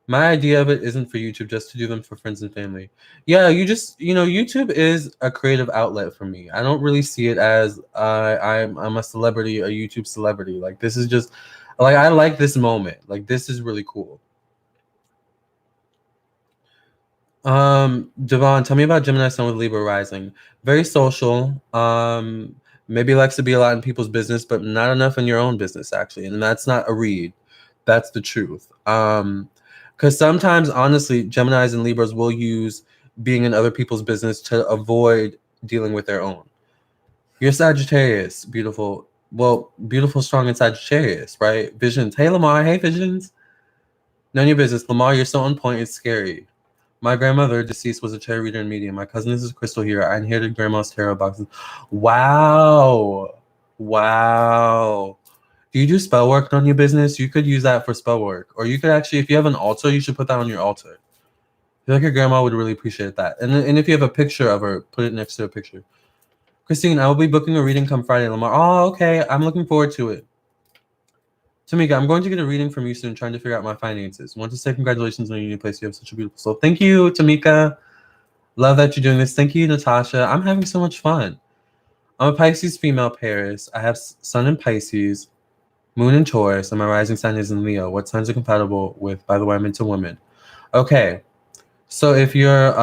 S1: My idea of it isn't for YouTube, just to do them for friends and family. Yeah, YouTube is a creative outlet for me. I don't really see it as I'm a celebrity, a YouTube celebrity. Like this is just like I like this moment. Like this is really cool. Devon, tell me about Gemini Sun with Libra rising. Very social. Maybe likes to be a lot in people's business, but not enough in your own business, actually. And that's not a read. That's the truth. Because sometimes, honestly, Geminis and Libras will use being in other people's business to avoid dealing with their own. You're Sagittarius, beautiful. Well, beautiful, strong, and Sagittarius, right? Visions. Hey, Lamarr. Hey, Visions. None of your business. Lamarr, you're so on point. It's scary. My grandmother, deceased, was a tarot reader and medium. My cousin is a crystal healer. I inherited grandma's tarot boxes. Wow. Wow. Do you do spell work on your business? You could use that for spell work. Or you could actually, if you have an altar, you should put that on your altar. I feel like your grandma would really appreciate that. And if you have a picture of her, put it next to a picture. Christine, I will be booking a reading come Friday, Lamarr. Oh, okay. I'm looking forward to it. Tamika, I'm going to get a reading from you soon, trying to figure out my finances. Want to say congratulations on your new place. You have such a beautiful soul. Thank you, Tamika. Love that you're doing this. Thank you, Natasha. I'm having so much fun. I'm a Pisces female, Paris. I have Sun in Pisces, Moon in Taurus, and my rising sign is in Leo. What signs are compatible with, by the way, I'm into women. Okay. So if you're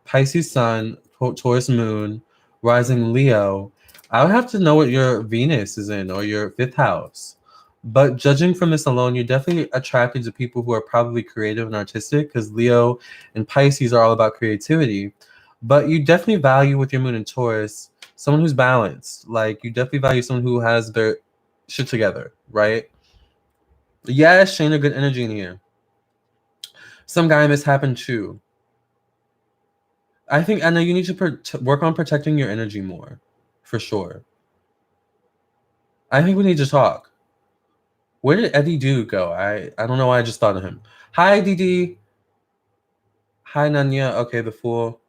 S1: Pisces Sun, Taurus Moon, rising Leo, I would have to know what your Venus is in or your 5th house. But judging from this alone, you're definitely attracted to people who are probably creative and artistic, because Leo and Pisces are all about creativity. But you definitely value, with your Moon in Taurus, someone who's balanced. Like, you definitely value someone who has their shit together, right? Yes, Shayna, good energy in here. Some guy mishappened too. I think, Anna, you need to work on protecting your energy more, for sure. I think we need to talk. Where did Eddie Do go? I don't know why I just thought of him. Hi, Didi. Hi, Nanya. Okay, the Fool.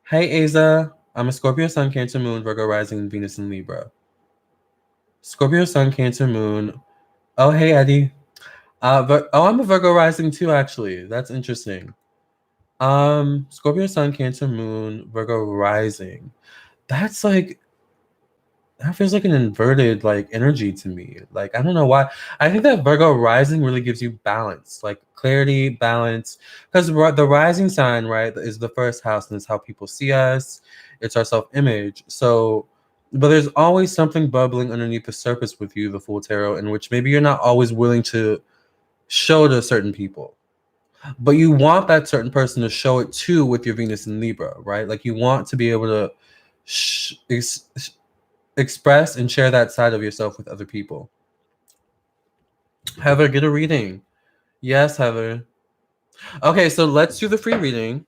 S1: Hey, Aza. I'm a Scorpio Sun, Cancer Moon, Virgo Rising, Venus in Libra. Scorpio Sun, Cancer Moon. Oh, hey, Eddie. I'm a Virgo Rising too, actually. That's interesting. Scorpio Sun, Cancer Moon, Virgo Rising. That's like, that feels like an inverted like energy to me. Like, I don't know why. I think that Virgo rising really gives you balance, like clarity, balance. Because the rising sign, right, is the 1st house, and it's how people see us. It's our self-image. So, but there's always something bubbling underneath the surface with you, the Fool Tarot, in which maybe you're not always willing to show to certain people. But you want that certain person to show it too with your Venus in Libra, right? Like, you want to be able to express and share that side of yourself with other people. Heather, get a reading. Yes, Heather. Okay, so let's do the free reading.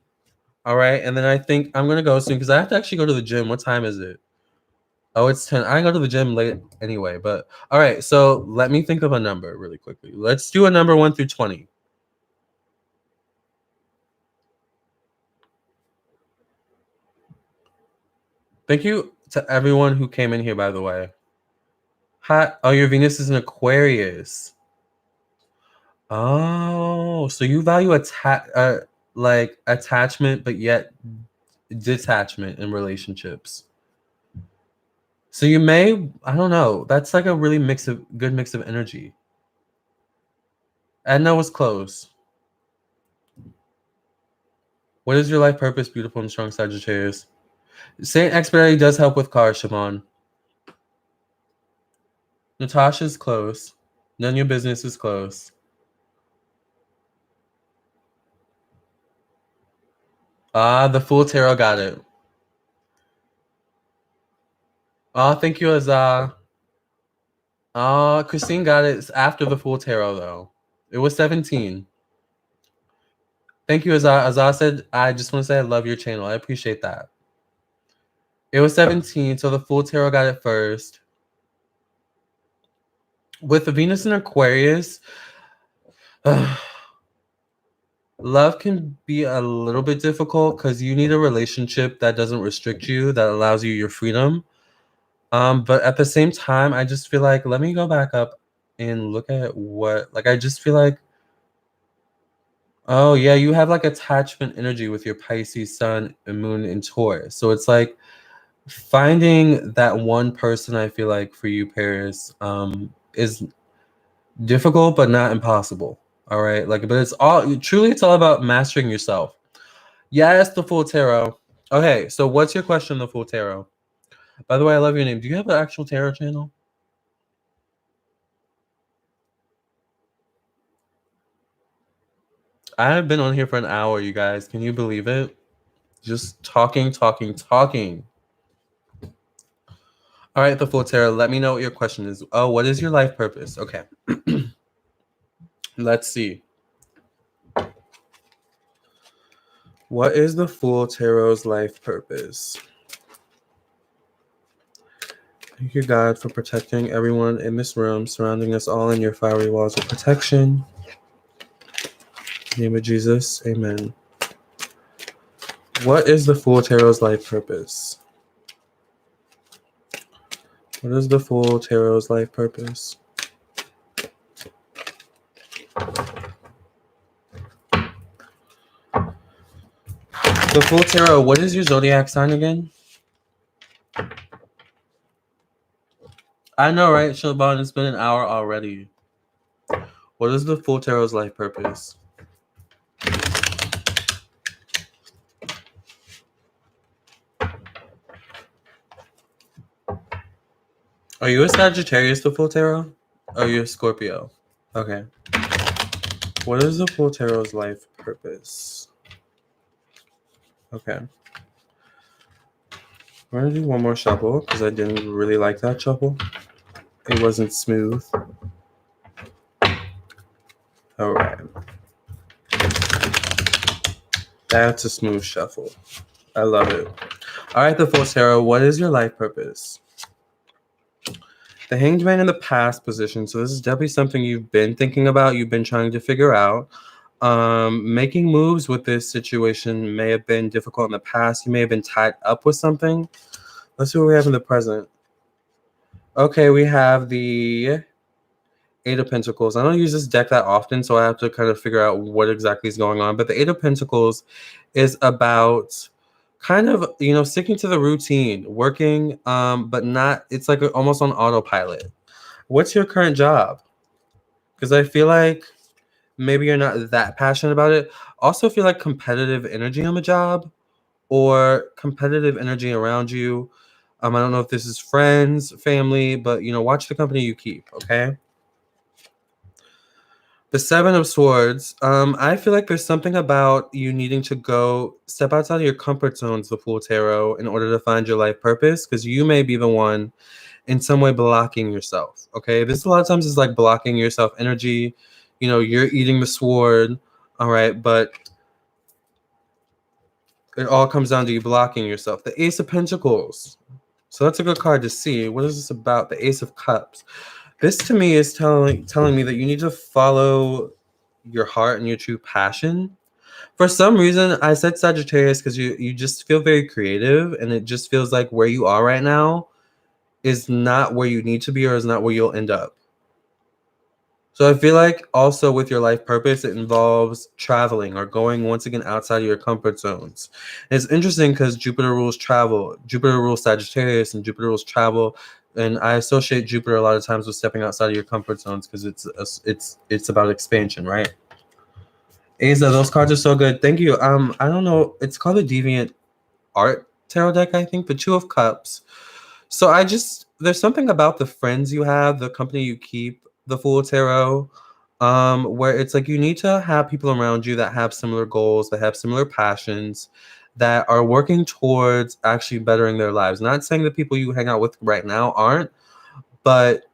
S1: All right, and then I think I'm gonna go soon because I have to actually go to the gym. What time is it? Oh, it's 10. I go to the gym late anyway, but all right, so let me think of a number really quickly. Let's do a number 1 through 20. Thank you to everyone who came in here, by the way. Hi. Oh, your Venus is in Aquarius. Oh, so you value like attachment, but yet detachment in relationships. So you may, I don't know, that's like a really good mix of energy. Edna was close. What is your life purpose? Beautiful and strong Sagittarius. Saint Expedite does help with cars, Siobhan. Natasha's close. None of your business is close. The Fool Tarot got it. Oh, thank you, Azah. Christine got it. It's after the Fool Tarot, though. It was 17. Thank you, Azah. Azah said, I just want to say I love your channel. I appreciate that. It was 17, so the Fool Tarot got it first. With the Venus in Aquarius, love can be a little bit difficult because you need a relationship that doesn't restrict you, that allows you your freedom. But at the same time, I just feel like, let me go back up and look at what, like, I just feel like, oh yeah, you have like attachment energy with your Pisces Sun and Moon in Taurus. So it's like finding that one person, I feel like, for you, Paris, is difficult but not impossible. All right, like, but it's all about mastering yourself. Yes, the Full Tarot. Okay, so what's your question, the Full Tarot? By the way, I love your name. Do you have an actual tarot channel? I have been on here for an hour, you guys. Can you believe it? Just talking. All right, the Full Tarot, let me know what your question is. Oh, what is your life purpose? Okay. Let's see. What is the Fool Tarot's life purpose? Thank you, God, for protecting everyone in this room, surrounding us all in your fiery walls of protection. In the name of Jesus, amen. What is the Fool Tarot's life purpose? What is the Fool Tarot's life purpose? The Fool Tarot, what is your zodiac sign again? I know, right, Siobhan? It's been an hour already. What is the Fool Tarot's life purpose? Are you a Sagittarius, the Fool Tarot? Or are you a Scorpio? Okay. What is the Fool Tarot's life purpose? Okay. We're going to do one more shuffle because I didn't really like that shuffle. It wasn't smooth. All right. That's a smooth shuffle. I love it. All right, the Fool Tarot, what is your life purpose? The Hanged Man in the past position. So this is definitely something you've been thinking about. You've been trying to figure out. Making moves with this situation may have been difficult in the past. You may have been tied up with something. Let's see what we have in the present. Okay, we have the Eight of Pentacles. I don't use this deck that often, so I have to kind of figure out what exactly is going on. But the Eight of Pentacles is about kind of, sticking to the routine, working, but not, it's like almost on autopilot. What's your current job? Because I feel like maybe you're not that passionate about it. Also feel like competitive energy on the job or competitive energy around you. I don't know if this is friends, family, but, watch the company you keep, okay? The Seven of Swords. I feel like there's something about you needing to go step outside of your comfort zones, the Fool Tarot, in order to find your life purpose, because you may be the one in some way blocking yourself. Okay, this a lot of times is like blocking yourself energy. You're eating the sword, all right, but it all comes down to you blocking yourself. The Ace of Pentacles. So that's a good card to see. What is this about? The Ace of Cups. This to me is telling me that you need to follow your heart and your true passion. For some reason, I said Sagittarius because you just feel very creative, and it just feels like where you are right now is not where you need to be or is not where you'll end up. So I feel like also with your life purpose, it involves traveling or going once again outside of your comfort zones. And it's interesting because Jupiter rules travel. Jupiter rules Sagittarius and Jupiter rules travel. And I associate Jupiter a lot of times with stepping outside of your comfort zones because it's about expansion, right? Asa, those cards are so good. Thank you. I don't know. It's called the Deviant Art Tarot deck, I think. The Two of Cups. So there's something about the friends you have, the company you keep, the Fool Tarot, where it's like you need to have people around you that have similar goals, that have similar passions, that are working towards actually bettering their lives. Not saying the people you hang out with right now aren't, but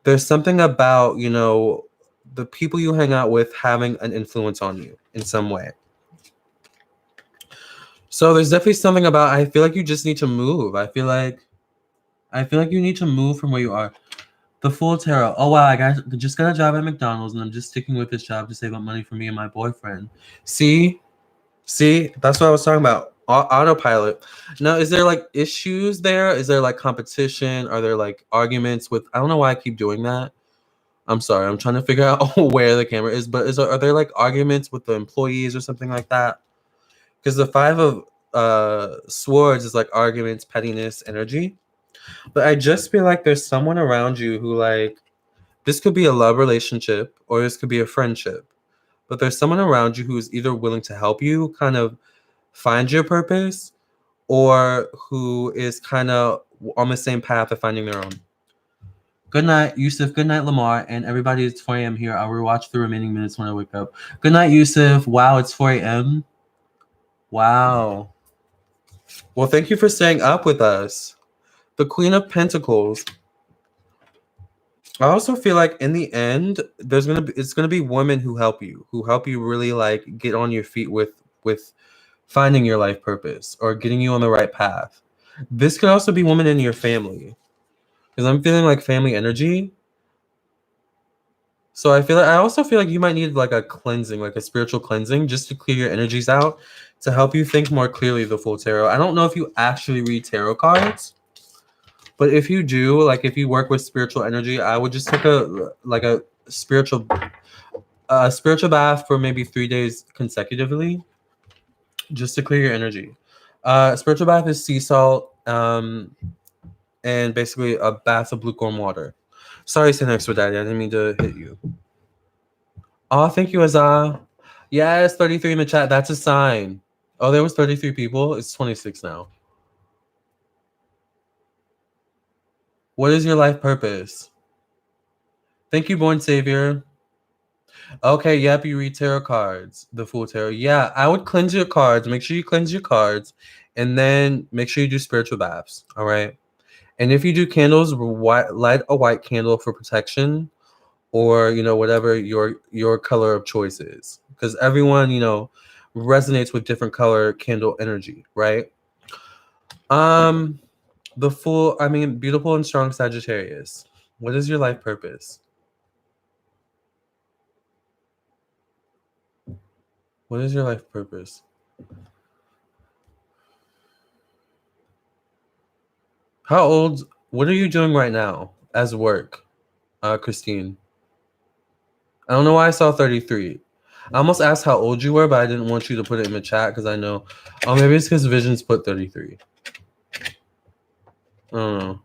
S1: there's something about, the people you hang out with having an influence on you in some way. So there's definitely something about, I feel like you just need to move. I feel like you need to move from where you are. The Fool Tarot. Oh, wow. I just got a job at McDonald's, and I'm just sticking with this job to save up money for me and my boyfriend. See? That's what I was talking about. Autopilot. Now, is there, like, issues there? Is there, like, competition? Are there, like, arguments with... I don't know why I keep doing that. I'm sorry. I'm trying to figure out where the camera is. But are there, like, arguments with the employees or something like that? Because the Five of Swords is, like, arguments, pettiness, energy. But I just feel like there's someone around you who, like, this could be a love relationship or this could be a friendship. But there's someone around you who is either willing to help you kind of find your purpose or who is kind of on the same path of finding their own. Good night, Yusuf. Good night, Lamarr. And everybody, it's 4 a.m. here. I'll rewatch the remaining minutes when I wake up. Good night, Yusuf. Wow, it's 4 a.m. Wow. Well, thank you for staying up with us. The Queen of Pentacles. I also feel like in the end, it's gonna be women who help you really like get on your feet with finding your life purpose or getting you on the right path. This could also be women in your family, because I'm feeling like family energy. So I also feel like you might need like a cleansing, like a spiritual cleansing, just to clear your energies out, to help you think more clearly. The full tarot. I don't know if you actually read tarot cards, but if you do, like if you work with spiritual energy, I would just take a spiritual bath for maybe 3 days consecutively, just to clear your energy. Spiritual bath is sea salt, and basically a bath of lukewarm water. Sorry, Saint Expedite, I didn't mean to hit you. Oh, thank you, Azah. Yes, 33 in the chat. That's a sign. Oh, there was 33 people. It's 26 now. What is your life purpose? Thank you, Born Savior. Okay, yep, you read tarot cards. The Fool Tarot. Yeah, I would cleanse your cards. Make sure you cleanse your cards. And then make sure you do spiritual baths. All right. And if you do candles, light a white candle for protection, or whatever your color of choice is, because everyone resonates with different color candle energy, right? The Fool, beautiful and strong Sagittarius, what is your life purpose? What is your life purpose? How old? What are you doing right now as work, Christine? I don't know why I saw 33. I almost asked how old you were, but I didn't want you to put it in the chat because I know. Oh, maybe it's because Visions put 33. I don't know.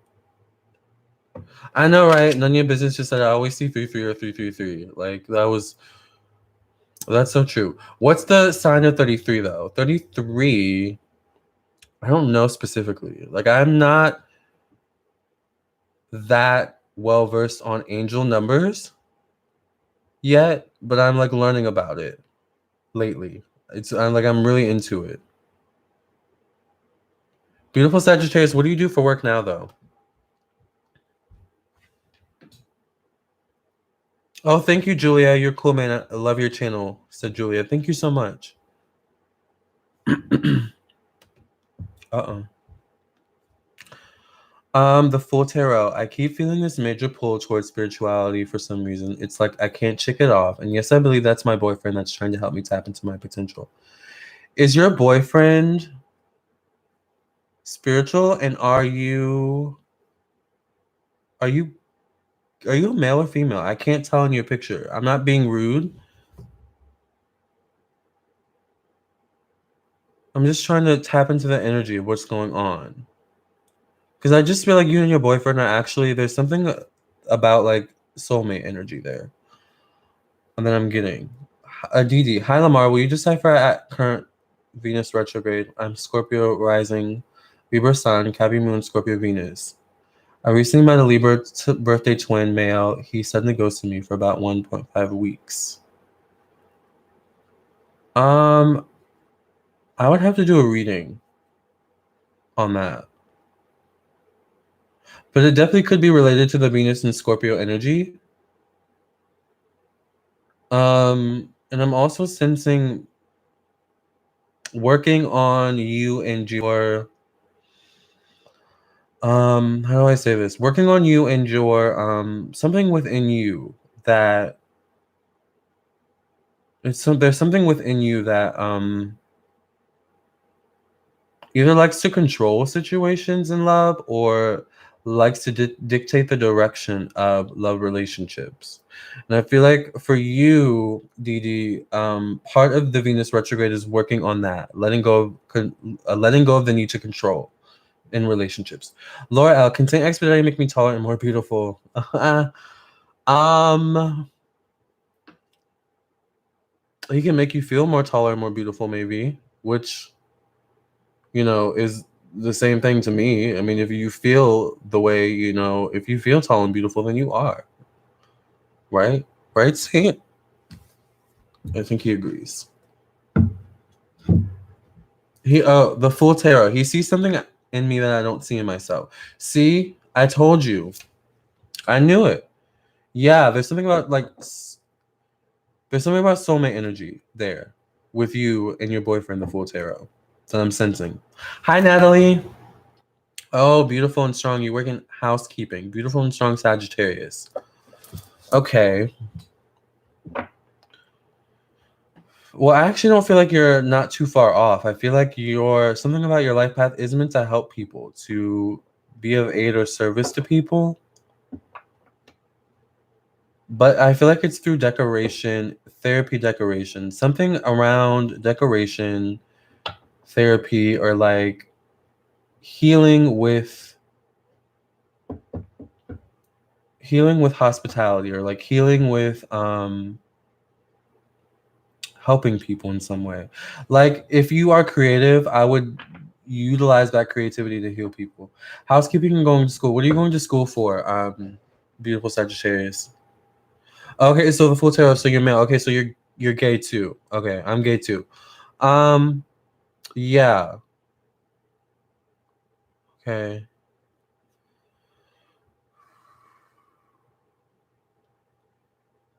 S1: I know, right? None of your business just said I always see 33 or 333. Like that's so true. What's the sign of 33 though? 33, I don't know specifically. Like I'm not that well versed on angel numbers yet, but I'm like learning about it lately. I'm really into it. Beautiful Sagittarius, what do you do for work now though? Oh, thank you, Julia. You're cool, man. I love your channel, said Julia. Thank you so much. Uh-oh. The Full Tarot. I keep feeling this major pull towards spirituality for some reason. It's like I can't check it off. And yes, I believe that's my boyfriend that's trying to help me tap into my potential. Is your boyfriend spiritual? And are you a male or female? I can't tell in your picture. I'm not being rude. I'm just trying to tap into the energy of what's going on. Because I just feel like you and your boyfriend are actually, there's something about like soulmate energy there. And then I'm getting Didi. Hi, Lamarr. Will you decipher at current Venus retrograde? I'm Scorpio rising, Libra sun, Capricorn moon, Scorpio Venus. I recently met a Libra birthday twin male. He suddenly ghosted me for about 1.5 weeks. I would have to do a reading on that. But it definitely could be related to the Venus and Scorpio energy. And I'm also sensing working on you and your how do I say this? Working on you and your something within you that there's something within you that either likes to control situations in love or likes to dictate the direction of love relationships. And I feel like for you, Didi, part of the Venus retrograde is working on that, letting go of the need to control in relationships. Laura L, can Saint Expedite make me taller and more beautiful? He can make you feel more taller and more beautiful, maybe, which is the same thing to me. I mean, if you feel the way, if you feel tall and beautiful, then you are. Right? Right, Saint? I think he agrees. The Full Tarot. He sees something in me that I don't see in myself. See, I told you. I knew it. Yeah, there's something about soulmate energy there. with you and your boyfriend, the Fool Tarot. That's what I'm sensing. Hi, Natalie. Oh, beautiful and strong. You work in housekeeping. Beautiful and strong Sagittarius. Okay. Well, I actually don't feel like you're not too far off. I feel like something about your life path is meant to help people, to be of aid or service to people. But I feel like it's through decoration, therapy decoration, something around decoration, therapy, or like healing with hospitality, or like healing with helping people in some way. Like if you are creative, I would utilize that creativity to heal people. Housekeeping and going to school. What are you going to school for? Beautiful Sagittarius. Okay, so the Full Tarot, so you're male. Okay, so you're gay too. Okay, I'm gay too. Yeah. Okay.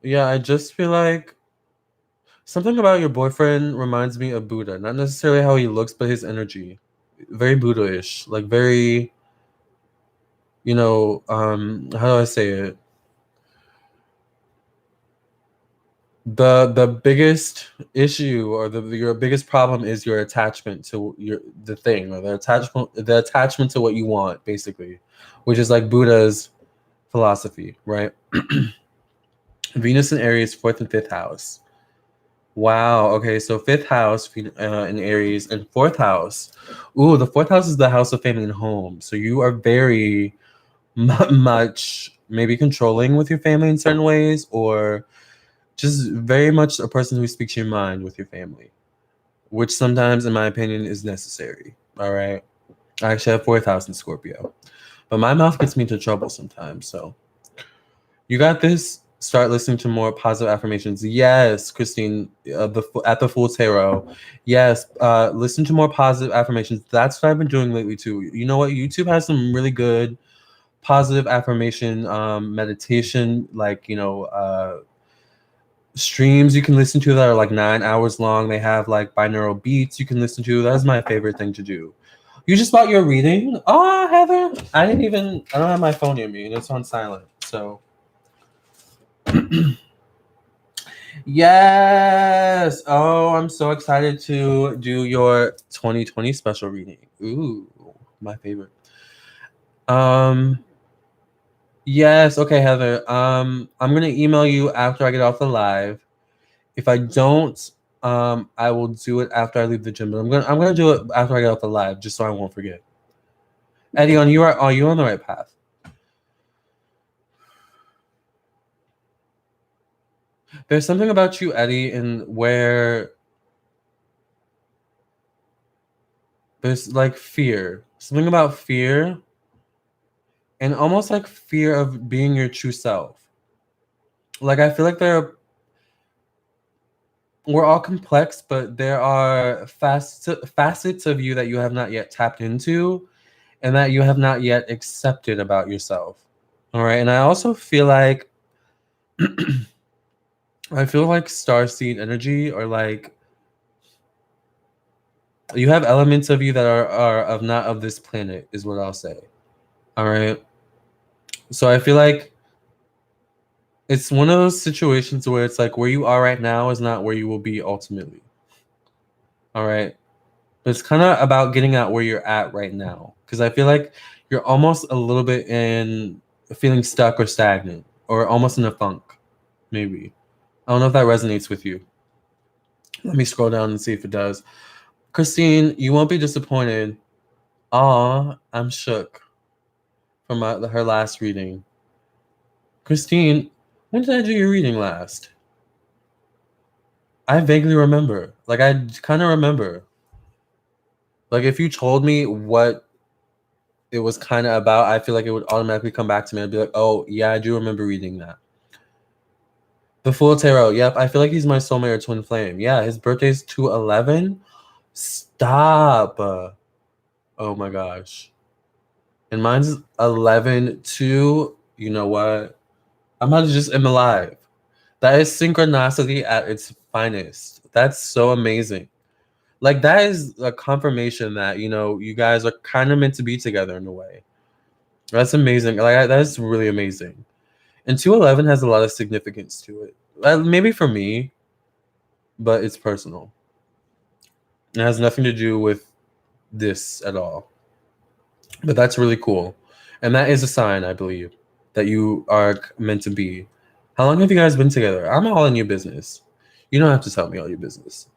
S1: Yeah, I just feel like something about your boyfriend reminds me of Buddha. Not necessarily how he looks, but his energy. Very Buddha-ish. Like very, how do I say it? The biggest issue, or your biggest problem, is your attachment to the thing, or the attachment to what you want, basically, which is like Buddha's philosophy, right? Venus in Aries, fourth and fifth house. Wow. Okay, so fifth house in Aries, and fourth house. Ooh, the fourth house is the house of family and home. So you are very much maybe controlling with your family in certain ways, or just very much a person who speaks your mind with your family, which sometimes, in my opinion, is necessary. All right. I actually have fourth house in Scorpio, but my mouth gets me into trouble sometimes. So you got this. Start listening to more positive affirmations. Yes, Christine, at the Full Tarot. Yes, listen to more positive affirmations. That's what I've been doing lately too. You know what? YouTube has some really good positive affirmation meditation, like streams you can listen to that are like 9 hours long. They have like binaural beats you can listen to. That's my favorite thing to do. You just bought your reading? Oh, Heather, I don't have my phone near me and it's on silent. So yes. Oh, I'm so excited to do your 2020 special reading. Ooh, my favorite. Yes, okay, Heather. I'm gonna email you after I get off the live. If I don't, I will do it after I leave the gym. But I'm gonna do it after I get off the live, just so I won't forget. Eddie, are you on the right path? There's something about you, Eddie, and where there's like fear. Something about fear, and almost like fear of being your true self. Like I feel like we're all complex, but there are facets of you that you have not yet tapped into, and that you have not yet accepted about yourself. All right, and I also feel like starseed energy, or like you have elements of you that are of not of this planet, is what I'll say. All right. So I feel like it's one of those situations where it's like where you are right now is not where you will be ultimately. All right. But it's kind of about getting out where you're at right now. Because I feel like you're almost a little bit in feeling stuck or stagnant, or almost in a funk, maybe. I don't know if that resonates with you. Let me scroll down and see if it does. Christine, you won't be disappointed. Aw, I'm shook from her last reading. Christine, when did I do your reading last? I vaguely remember. Like, I kind of remember. Like, if you told me what it was kind of about, I feel like it would automatically come back to me. I'd be like, oh, yeah, I do remember reading that. The Full Tarot. Yep, I feel like he's my soulmate or twin flame. Yeah, his birthday's 2/11. Stop. Oh my gosh. And mine's 11/2. You know what? I'm about to just end alive. That is synchronicity at its finest. That's so amazing. Like, that is a confirmation that, you know, you guys are kind of meant to be together in a way. That's amazing. Like, that's really amazing. And 211 has a lot of significance to it. Maybe for me, but it's personal. It has nothing to do with this at all. But that's really cool. And that is a sign, I believe, that you are meant to be. How long have you guys been together? I'm all in your business. You don't have to tell me all your business.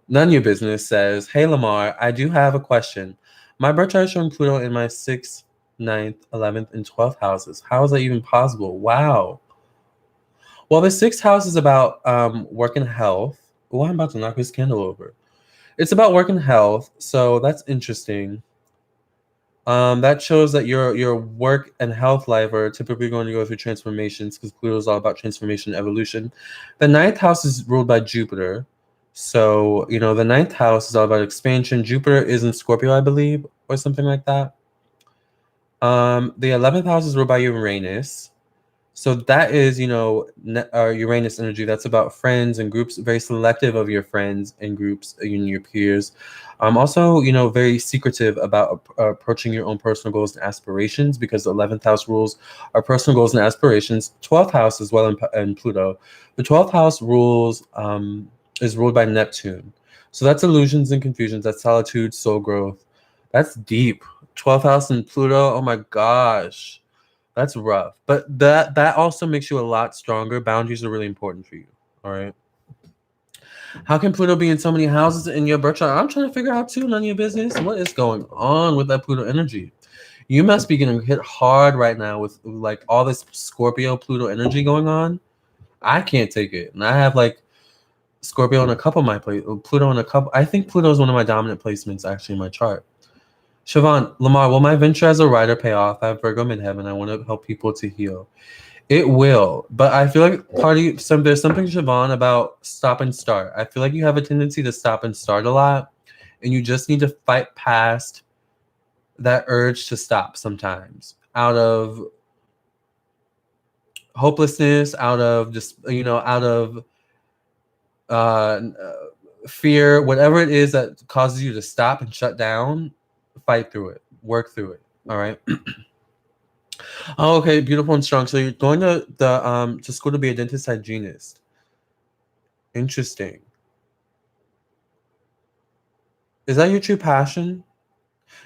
S1: None of your business says, hey, Lamarr, I do have a question. My birth chart is showing Pluto in my 6th, 9th, 11th, and 12th houses. How is that even possible? Wow. Well, the 6th house is about work and health. Oh, I'm about to knock this candle over. It's about work and health, so that's interesting. That shows that your work and health life are typically going to go through transformations because Pluto is all about transformation and evolution. The 9th house is ruled by Jupiter. So, you know, the 9th house is all about expansion. Jupiter is in Scorpio, I believe, or something like that. The 11th house is ruled by Uranus. So that is, you know, Uranus energy. That's about friends and groups, very selective of your friends and groups and your peers. Also, you know, very secretive about approaching your own personal goals and aspirations because the 11th house rules our personal goals and aspirations. 12th house as well in Pluto. The 12th house rules is ruled by Neptune. So that's illusions and confusions. That's solitude, soul growth. That's deep. 12th house in Pluto. Oh my gosh. That's rough. But that also makes you a lot stronger. Boundaries are really important for you. All right. How can Pluto be in so many houses in your birth chart? I'm trying to figure out too, none of your business. What is going on with that Pluto energy? You must be getting hit hard right now with like all this Scorpio Pluto energy going on. I can't take it. And I have like Scorpio in a couple of my Pluto in a couple. I think Pluto is one of my dominant placements actually in my chart. Siobhan, Lamarr, will my venture as a writer pay off? I have Virgo midheaven. I want to help people to heal. It will, but I feel like there's something, Siobhan, about stop and start. I feel like you have a tendency to stop and start a lot, and you just need to fight past that urge to stop sometimes out of hopelessness, out of just, you know, out of fear, whatever it is that causes you to stop and shut down. Fight through it, work through it. All right. Oh, okay, beautiful and strong. So you're going to the to school to be a dentist hygienist. Interesting. Is that your true passion?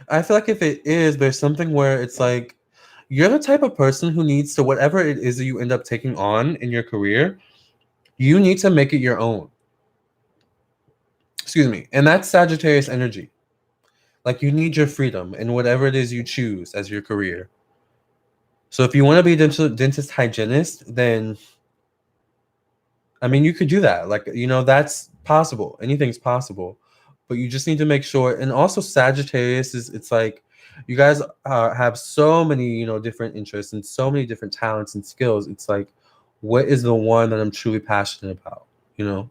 S1: I feel like if it is, there's something where it's like you're the type of person who needs to, whatever it is that you end up taking on in your career, you need to make it your own. Excuse me. And that's Sagittarius energy. Like you need your freedom in whatever it is you choose as your career. So if you want to be a dentist hygienist, then I mean, you could do that. Like, you know, that's possible. Anything's possible. But you just need to make sure. And also Sagittarius it's like you guys have so many, you know, different interests and so many different talents and skills. It's like, what is the one that I'm truly passionate about, you know?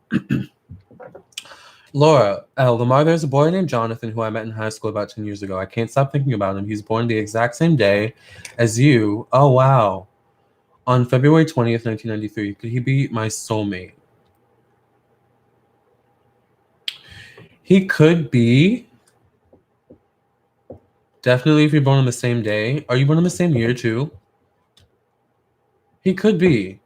S1: Laura, Lamarr, there's a boy named Jonathan who I met in high school about 10 years ago. I can't stop thinking about him. He's born the exact same day as you. Oh, wow. On February 20th, 1993. Could he be my soulmate? He could be. Definitely if you're born on the same day. Are you born on the same year too? He could be.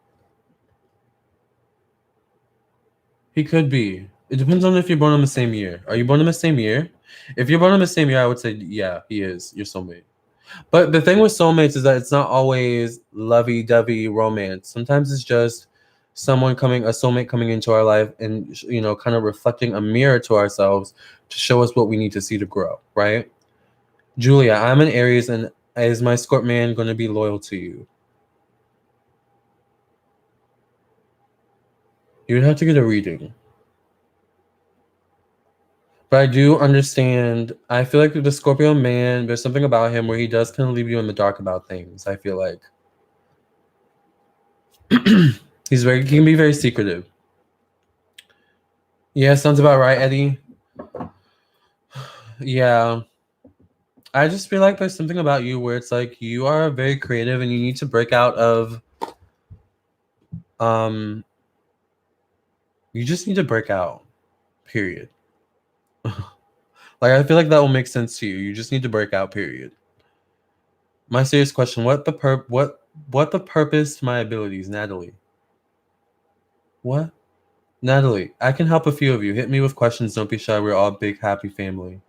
S1: He could be. It depends on if you're born on the same year. Are you born on the same year? If you're born on the same year, I would say, yeah, he is your soulmate. But the thing with soulmates is that it's not always lovey-dovey romance. Sometimes it's just a soulmate coming into our life and, you know, kind of reflecting a mirror to ourselves to show us what we need to see to grow, right? Julia, I'm an Aries, and is my Scorp man going to be loyal to you? You would have to get a reading. But I do understand. I feel like the Scorpio man, there's something about him where he does kind of leave you in the dark about things. I feel like he can be very secretive. Yeah, sounds about right, Eddie. Yeah. I just feel like there's something about you where it's like you are very creative and you need to break out of You just need to break out. Period. Like, I feel like that will make sense to you. You just need to break out, period. My serious question, what the purpose to my abilities, Natalie? What? Natalie, I can help a few of you. Hit me with questions. Don't be shy. We're all a big, happy family.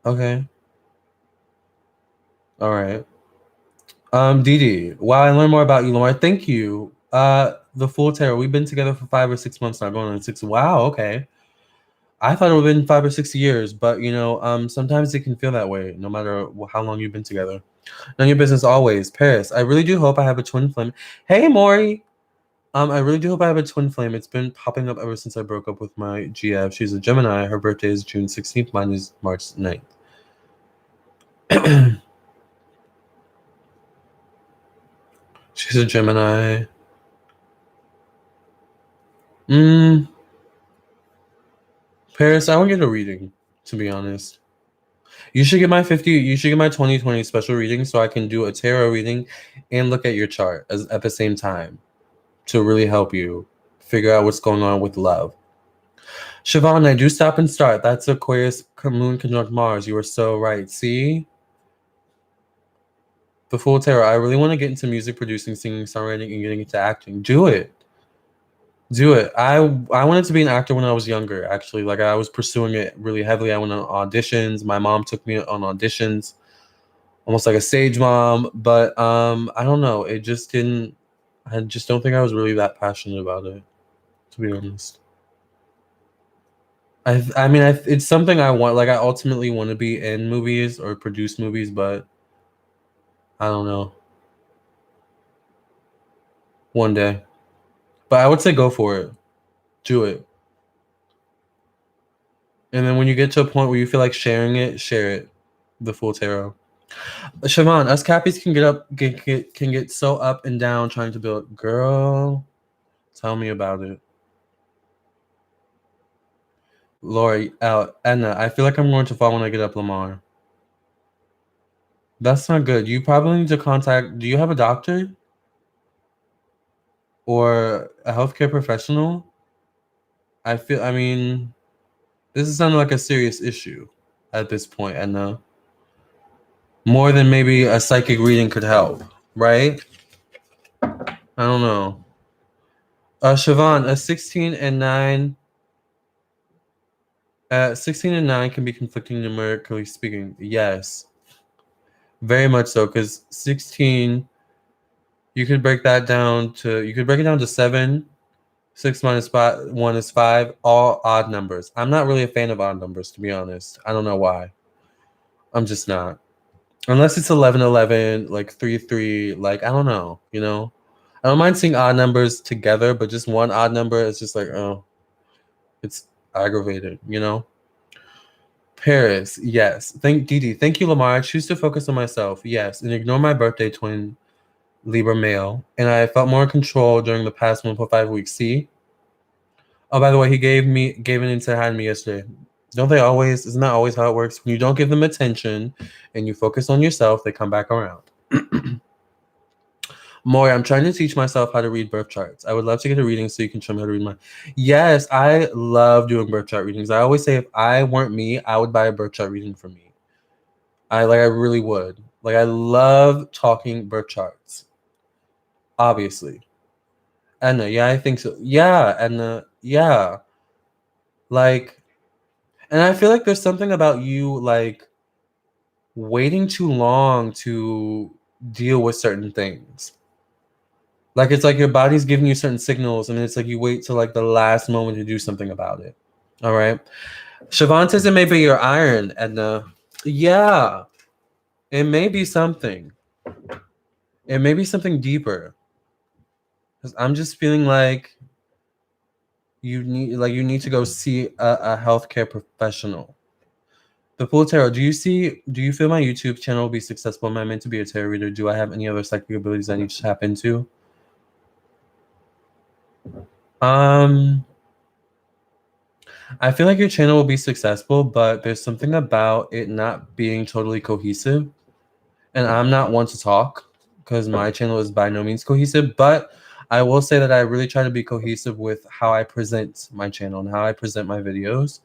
S1: Okay. All right. Dee. Wow, I learned more about you, Lamarr. Thank you. The Full Tarot. We've been together for 5 or 6 months now, going on 6. Wow, okay. I thought it would have been 5 or 6 years, but sometimes it can feel that way, no matter how long you've been together. None of your business always. Paris. I really do hope I have a twin flame. Hey, Maury. I really do hope I have a twin flame. It's been popping up ever since I broke up with my GF. She's a Gemini. Her birthday is June 16th. Mine is March 9th. She's a Gemini. Paris, I won't get a reading, to be honest. You should get my 2020 special reading so I can do a tarot reading and look at your chart at the same time to really help you figure out what's going on with love. Siobhan, I do stop and start. That's Aquarius moon conjunct Mars. You are so right. See? The Full Tarot. I really want to get into music producing, singing, songwriting, and getting into acting. Do it. Do it. I wanted to be an actor when I was younger, actually. Like, I was pursuing it really heavily. I went on auditions. My mom took me on auditions, almost like a stage mom. But I don't know. It just didn't. I just don't think I was really that passionate about it, to be honest. I mean, it's something I want. Like, I ultimately want to be in movies or produce movies, but I don't know. One day. But I would say go for it. Do it. And then when you get to a point where you feel like sharing it, share it. The Full Tarot. Siobhan, us Cappies can get so up and down trying to build. Girl, tell me about it. Lori, Edna, I feel like I'm going to fall when I get up, Lamarr. That's not good. You probably need to contact. Do you have a doctor? Or a healthcare professional? I mean, this is sounding like a serious issue at this point, Edna. More than maybe a psychic reading could help, right? I don't know. Siobhan, a 16 and 9 can be conflicting numerically speaking. Yes. Very much so, because 16, you could break it down to 7. 6 minus 1 is 5, all odd numbers. I'm not really a fan of odd numbers, to be honest. I don't know why. I'm just not. Unless it's 11, like 3, like, I don't know, I don't mind seeing odd numbers together, but just one odd number is just like, oh, it's aggravated, Paris, yes. Thank you, Lamarr. I choose to focus on myself, yes, and ignore my birthday twin, Libra male. And I felt more in control during the past 1.5 weeks. See? Oh, by the way, he gave an insight behind me yesterday. Don't they always? Isn't that always how it works? When you don't give them attention and you focus on yourself, they come back around. More, I'm trying to teach myself how to read birth charts. I would love to get a reading so you can show me how to read mine. Yes, I love doing birth chart readings. I always say if I weren't me, I would buy a birth chart reading for me. I really would. Like, I love talking birth charts. Obviously. Anna, yeah, I think so. Yeah, Anna, yeah. Like, and I feel like there's something about you, like, waiting too long to deal with certain things. Like, it's like your body's giving you certain signals, and it's like you wait till, like, the last moment to do something about it. All right? Siobhan says it may be your iron, Edna. Yeah. It may be something. It may be something deeper. Because I'm just feeling like you need to go see a healthcare professional. The Full Tarot. Do you feel my YouTube channel will be successful? Am I meant to be a tarot reader? Do I have any other psychic abilities I need to tap into? I feel like your channel will be successful, but there's something about it not being totally cohesive. And I'm not one to talk because my channel is by no means cohesive, but I will say that I really try to be cohesive with how I present my channel and how I present my videos.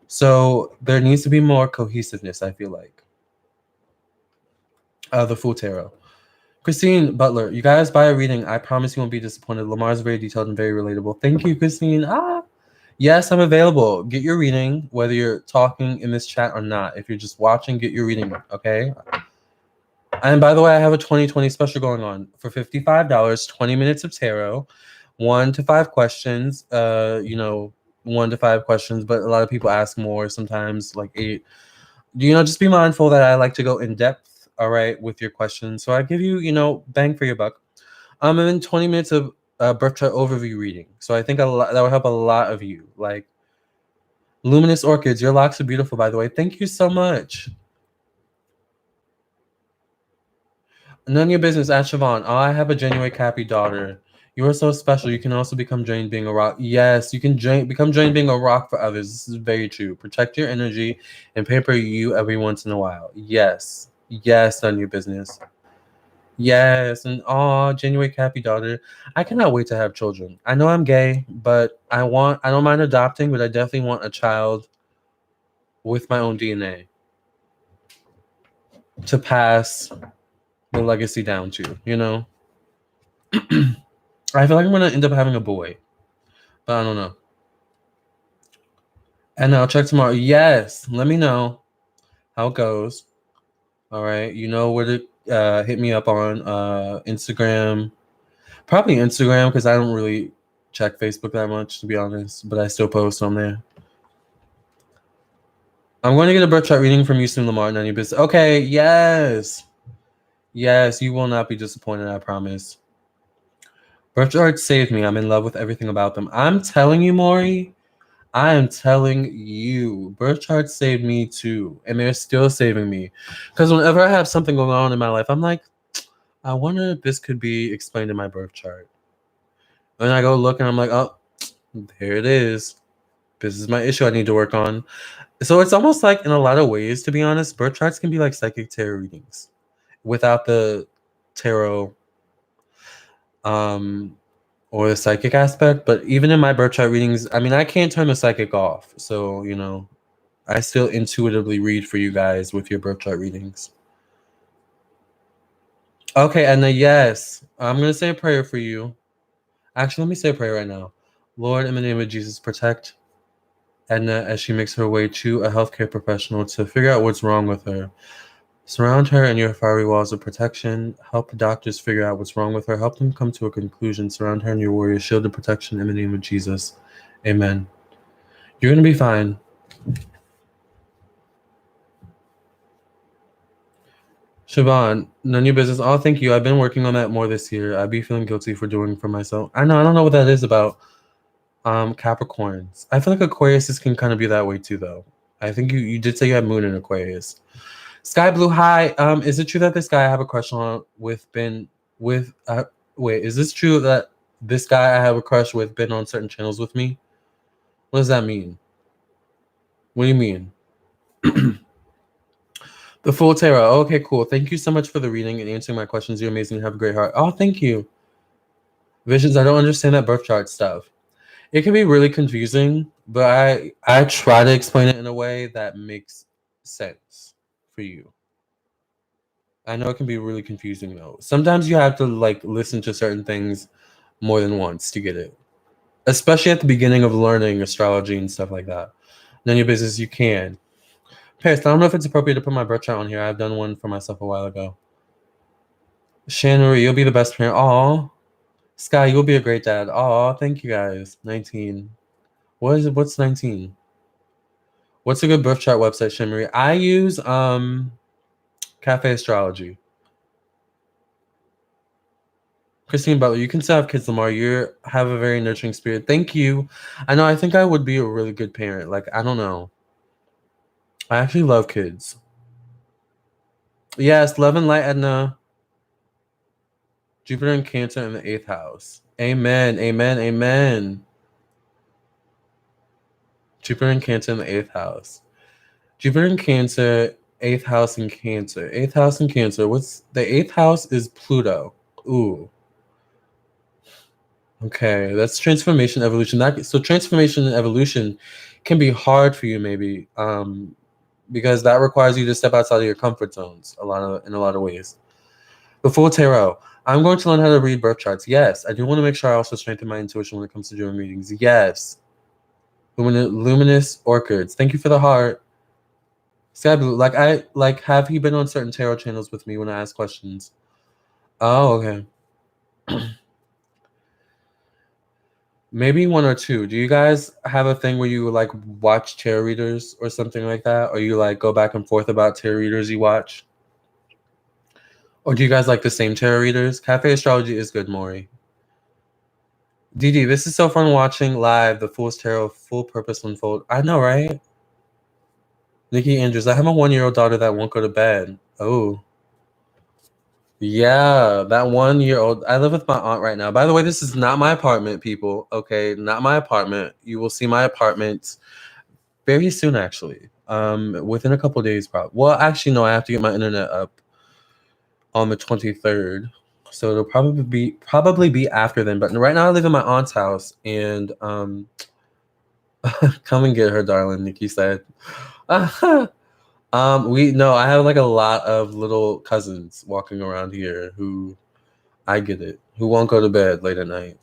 S1: So there needs to be more cohesiveness, I feel like. The Full Tarot. Christine Butler, you guys buy a reading. I promise you won't be disappointed. Lamar's very detailed and very relatable. Thank you, Christine. Yes, I'm available. Get your reading, whether you're talking in this chat or not. If you're just watching, get your reading, okay? And by the way, I have a 2020 special going on for $55, 20 minutes of tarot, 1 to 5 questions, 1 to 5 questions, but a lot of people ask more, sometimes like 8. Just be mindful that I like to go in depth, all right, with your questions. So I give you, bang for your buck. And then 20 minutes of birth chart overview reading. So I think that will help a lot of you. Like, Luminous Orchids, your locks are beautiful, by the way. Thank you so much. None of your business. Ask Siobhan. Oh, I have a January Cappy daughter. You are so special. You can also become drained being a rock. Yes, you can become drained being a rock for others. This is very true. Protect your energy and pamper you every once in a while. Yes. Yes, none of your business. Yes, and January Cappy daughter. I cannot wait to have children. I know I'm gay, but I don't mind adopting, but I definitely want a child with my own DNA to pass the legacy down to. I feel like I'm gonna end up having a boy, but I don't know. And I'll check tomorrow. Yes, let me know how it goes. All right, you know where to hit me up on Instagram. Probably Instagram because I don't really check Facebook that much, to be honest, but I still post on there. I'm going to get a birth chart reading from you soon, Lamarr. None of your business. Okay, yes. Yes, you will not be disappointed, I promise. Birth charts saved me. I'm in love with everything about them. I'm telling you, Maury. I am telling you. Birth charts saved me too. And they're still saving me. Because whenever I have something going on in my life, I'm like, I wonder if this could be explained in my birth chart. And I go look and I'm like, oh, there it is. This is my issue I need to work on. So it's almost like, in a lot of ways, to be honest, birth charts can be like psychic tarot readings without the tarot or the psychic aspect. But even in my birth chart readings, I mean, I can't turn the psychic off. So, I still intuitively read for you guys with your birth chart readings. Okay, and then yes, I'm going to say a prayer for you. Actually, let me say a prayer right now. Lord, in the name of Jesus, protect Edna as she makes her way to a healthcare professional to figure out what's wrong with her. Surround her in your fiery walls of protection. Help the doctors figure out what's wrong with her. Help them come to a conclusion. Surround her in your warrior shield of protection in the name of Jesus. Amen. You're going to be fine. Siobhan, none of your business. Oh, thank you. I've been working on that more this year. I'd be feeling guilty for doing for myself. I don't know what that is about. Capricorns. I feel like Aquarius can kind of be that way too, though. I think you did say you had moon in Aquarius. Sky Blue, hi. Is it true that this guy I have a crush on is this true that this guy I have a crush with been on certain channels with me? What does that mean? What do you mean? The Full Tarot. Okay, cool. Thank you so much for the reading and answering my questions. You're amazing. You have a great heart. Oh, thank you. Visions, I don't understand that birth chart stuff. It can be really confusing, but I try to explain it in a way that makes sense for you. I know it can be really confusing though. Sometimes you have to listen to certain things more than once to get it. Especially at the beginning of learning astrology and stuff like that. None of your business, you can. Paris, I don't know if it's appropriate to put my birth chart on here. I've done one for myself a while ago. Shannon, you'll be the best parent. Aw. Sky, you'll be a great dad. Aw, thank you guys. 19. What's 19? What's a good birth chart website, Shimmery? I use Cafe Astrology. Christine Butler, you can still have kids, Lamarr. You have a very nurturing spirit. Thank you. I know, I think I would be a really good parent. I don't know. I actually love kids. Yes, love and light, Edna. Jupiter and Cancer in the 8th house. Amen, amen, amen. Jupiter and Cancer in the 8th house. Jupiter and Cancer, 8th house in Cancer. 8th house in Cancer. What's the 8th house is Pluto. Ooh. Okay, that's transformation, evolution. So transformation and evolution can be hard for you, maybe, because that requires you to step outside of your comfort zones in a lot of ways. The Full Tarot. I'm going to learn how to read birth charts. Yes, I do want to make sure I also strengthen my intuition when it comes to doing readings. Yes. Luminous Orchids. Thank you for the heart. Sky Blue. Have you been on certain tarot channels with me when I ask questions? Oh, okay. Maybe one or two. Do you guys have a thing where you like watch tarot readers or something like that? Or you like go back and forth about tarot readers you watch? Or do you guys like the same tarot readers? Cafe Astrology is good, Maury. Didi, this is so fun watching live the Fool's Tarot full purpose unfold. I know, right? Nikki Andrews, I have a 1-year-old daughter that won't go to bed. Oh. Yeah, that 1-year-old. I live with my aunt right now. By the way, this is not my apartment, people. Okay, not my apartment. You will see my apartment very soon, actually. Within a couple days, probably. Well, actually, no. I have to get my internet up on the 23rd, so it'll probably be after then. But right now, I live in my aunt's house, and come and get her, darling. Nikki said. I have like a lot of little cousins walking around here who I get it, who won't go to bed late at night.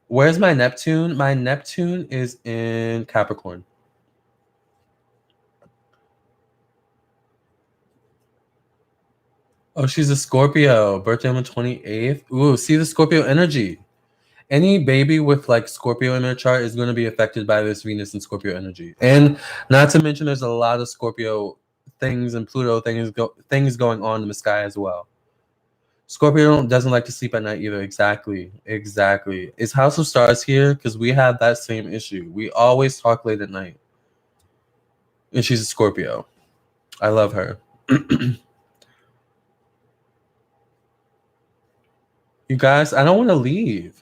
S1: Where's my Neptune? My Neptune is in Capricorn. Oh, she's a Scorpio. Birthday on the 28th. Ooh, see the Scorpio energy. Any baby with like Scorpio in their chart is going to be affected by this Venus and Scorpio energy. And not to mention there's a lot of Scorpio things and Pluto things going on in the sky as well. Scorpio doesn't like to sleep at night either. Exactly. Is House of Stars here? Because we have that same issue. We always talk late at night. And she's a Scorpio. I love her. You guys, I don't want to leave,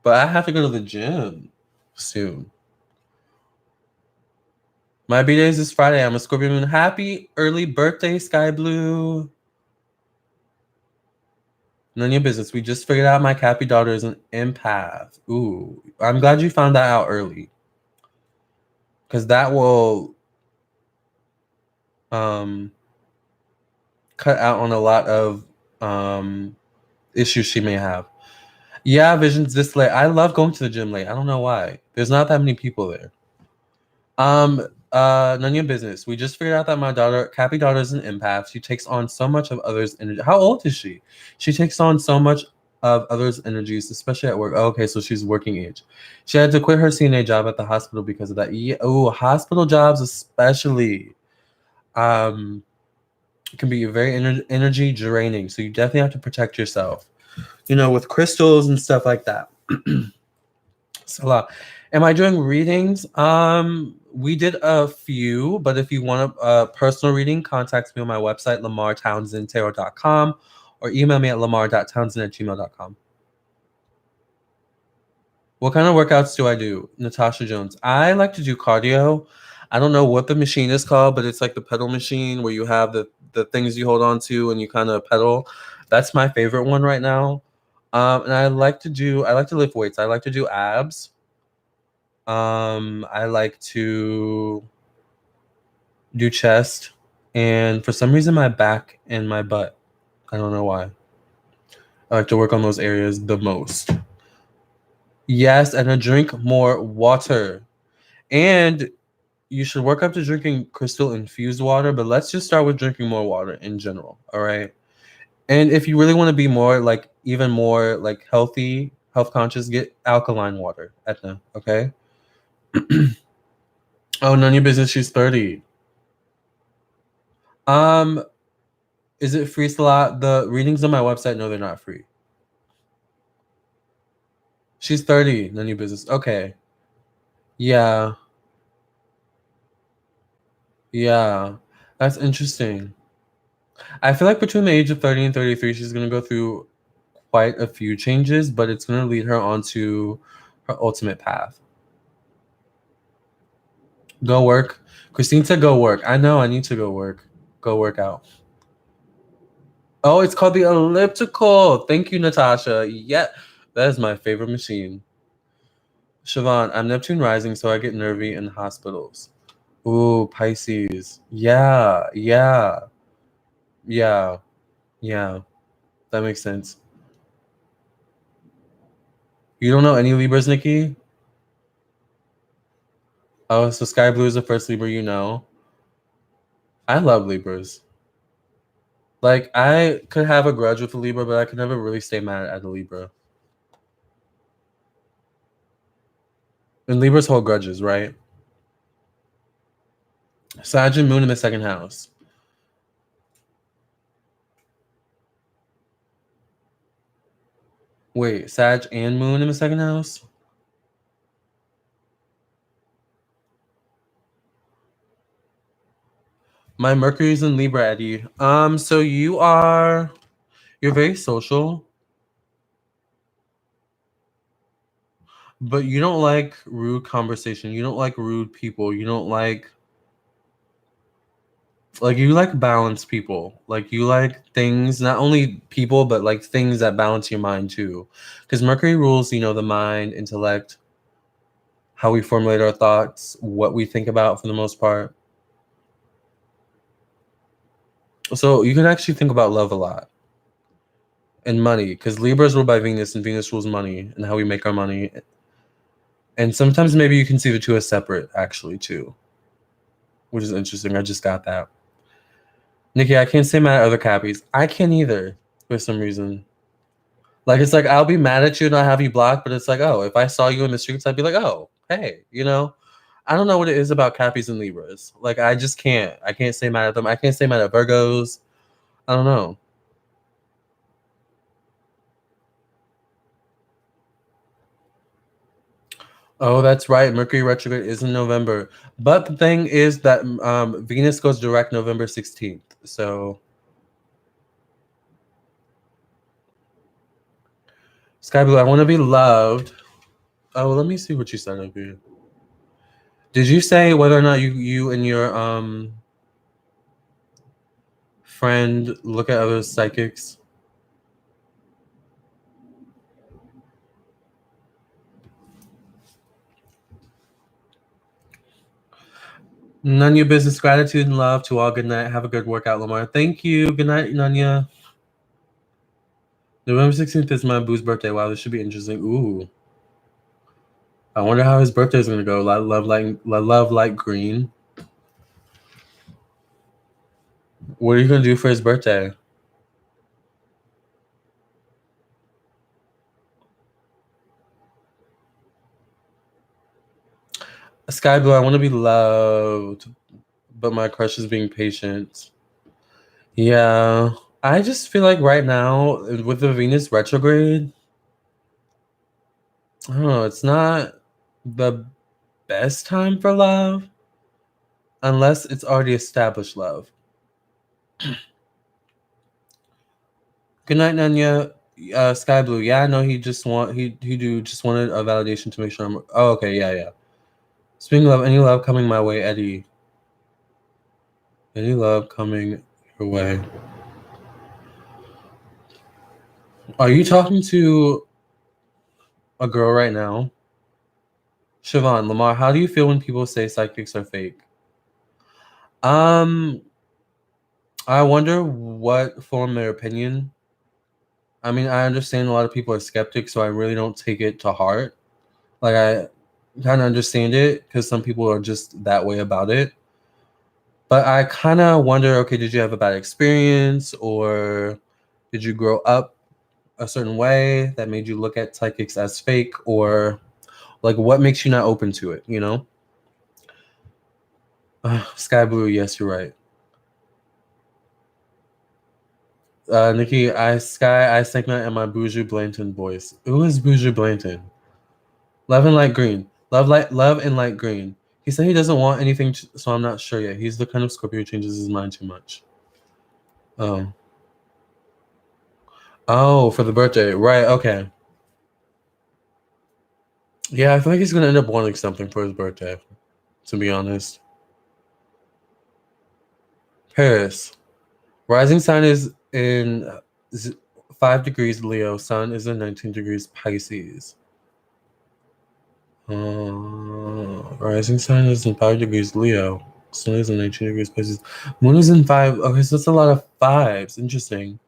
S1: but I have to go to the gym soon. My B-day is this Friday. I'm a Scorpio moon. Happy early birthday, Sky Blue. None of your business. We just figured out my Cappy daughter is an empath. Ooh, I'm glad you found that out early. Because that will cut out on a lot of issues she may have. Yeah, Vision's this late. I love going to the gym late. I don't know why. There's not that many people there. None of your business. We just figured out that my Cappy daughter is an empath. She takes on so much of others' energy. How old is she? She takes on so much of others' energies, especially at work. Oh, okay, so she's working age. She had to quit her CNA job at the hospital because of that. Yeah, hospital jobs especially can be very energy draining. So you definitely have to protect yourself. With crystals and stuff like that. So, am I doing readings? We did a few, but if you want a personal reading, contact me on my website, lamarrtownsendtarot.com, or email me at lamar.townsend@gmail.com. What kind of workouts do I do? Natasha Jones. I like to do cardio. I don't know what the machine is called, but it's like the pedal machine where you have the things you hold on to and you kind of pedal. That's my favorite one right now. And I like to lift weights. I like to do abs. I like to do chest, and for some reason my back and my butt. I don't know why. I like to work on those areas the most. Yes, and I drink more water. And you should work up to drinking crystal infused water, but let's just start with drinking more water in general, all right? And if you really want to be even more health conscious, get alkaline water, Etna, okay? Oh, none of your business, she's 30. Is it free slot? The readings on my website, no, they're not free. She's 30, none of your business. Okay. Yeah. That's interesting. I feel like between the age of 30 and 33, she's going to go through quite a few changes, but it's going to lead her onto her ultimate path. Go work. Christine said go work. I know I need to go work. Go work out. Oh, it's called the elliptical. Thank you, Natasha. Yeah, that is my favorite machine. Siobhan, I'm Neptune rising, so I get nervy in hospitals. Ooh, Pisces. Yeah, yeah, yeah, yeah. That makes sense. You don't know any Libras, Nikki? Oh, so Sky Blue is the first Libra you know. I love Libras. Like, I could have a grudge with a Libra, but I could never really stay mad at a Libra. And Libras hold grudges, right? Sag and Moon in the second house. Wait, Sag and Moon in the second house? My Mercury's in Libra, Eddie. So you're very social, but you don't like rude conversation. You don't like rude people. You don't like you like balanced people. Like you like things, not only people, but like things that balance your mind too. Because Mercury rules, the mind, intellect, how we formulate our thoughts, what we think about for the most part. So you can actually think about love a lot and money, because Libras ruled by Venus, and Venus rules money and how we make our money. And sometimes maybe you can see the two as separate, actually, too, which is interesting. I just got that. Nikki, I can't say mad at other Cappies. I can't either, for some reason. Like, it's like, I'll be mad at you and I'll have you blocked, but it's like, oh, if I saw you in the streets, I'd be like, oh, hey, I don't know what it is about Cappies and Libras. Like, I just can't. I can't say mad at them. I can't say mad at Virgos. I don't know. Oh, that's right. Mercury retrograde is in November. But the thing is that Venus goes direct November 16th. So, Sky Blue, I want to be loved. Oh, let me see what you said up here. Did you say whether or not you and your friend look at other psychics? None of your business. Gratitude and love to all. Good night. Have a good workout, Lamarr. Thank you. Good night, Nanya. November 16th is my boo's birthday. Wow, this should be interesting. Ooh. I wonder how his birthday is going to go. Love light green. What are you going to do for his birthday? Sky Blue, I want to be loved, but my crush is being patient. Yeah. I just feel like right now, with the Venus retrograde, I don't know, it's not the best time for love unless it's already established love. Good night, Nanya. Sky Blue. Yeah, I know he just wanted a validation to make sure I'm. Oh, okay, yeah. Speaking of love, any love coming my way, Eddie? Any love coming your way? Are you talking to a girl right now? Siobhan, Lamarr, how do you feel when people say psychics are fake? I wonder what form their opinion. I mean, I understand a lot of people are skeptics, so I really don't take it to heart. Like, I kind of understand it because some people are just that way about it. But I kind of wonder, okay, did you have a bad experience, or did you grow up a certain way that made you look at psychics as fake, or like what makes you not open to it, Sky Blue, yes, you're right. Nikki, I segment and my Boujou Blanton voice. Who is Boujou Blanton? Love and light green. Love and light green. He said he doesn't want anything, so I'm not sure yet. He's the kind of Scorpio who changes his mind too much. Oh. Oh, for the birthday. Right, okay. Yeah, I feel like he's gonna end up wanting something for his birthday, to be honest. Paris. Rising sign is in 5 degrees Leo. Sun is in 19 degrees Pisces. Rising sign is in 5 degrees Leo. Sun is in 19 degrees Pisces. Moon is in 5. Okay, so that's a lot of 5s. Interesting.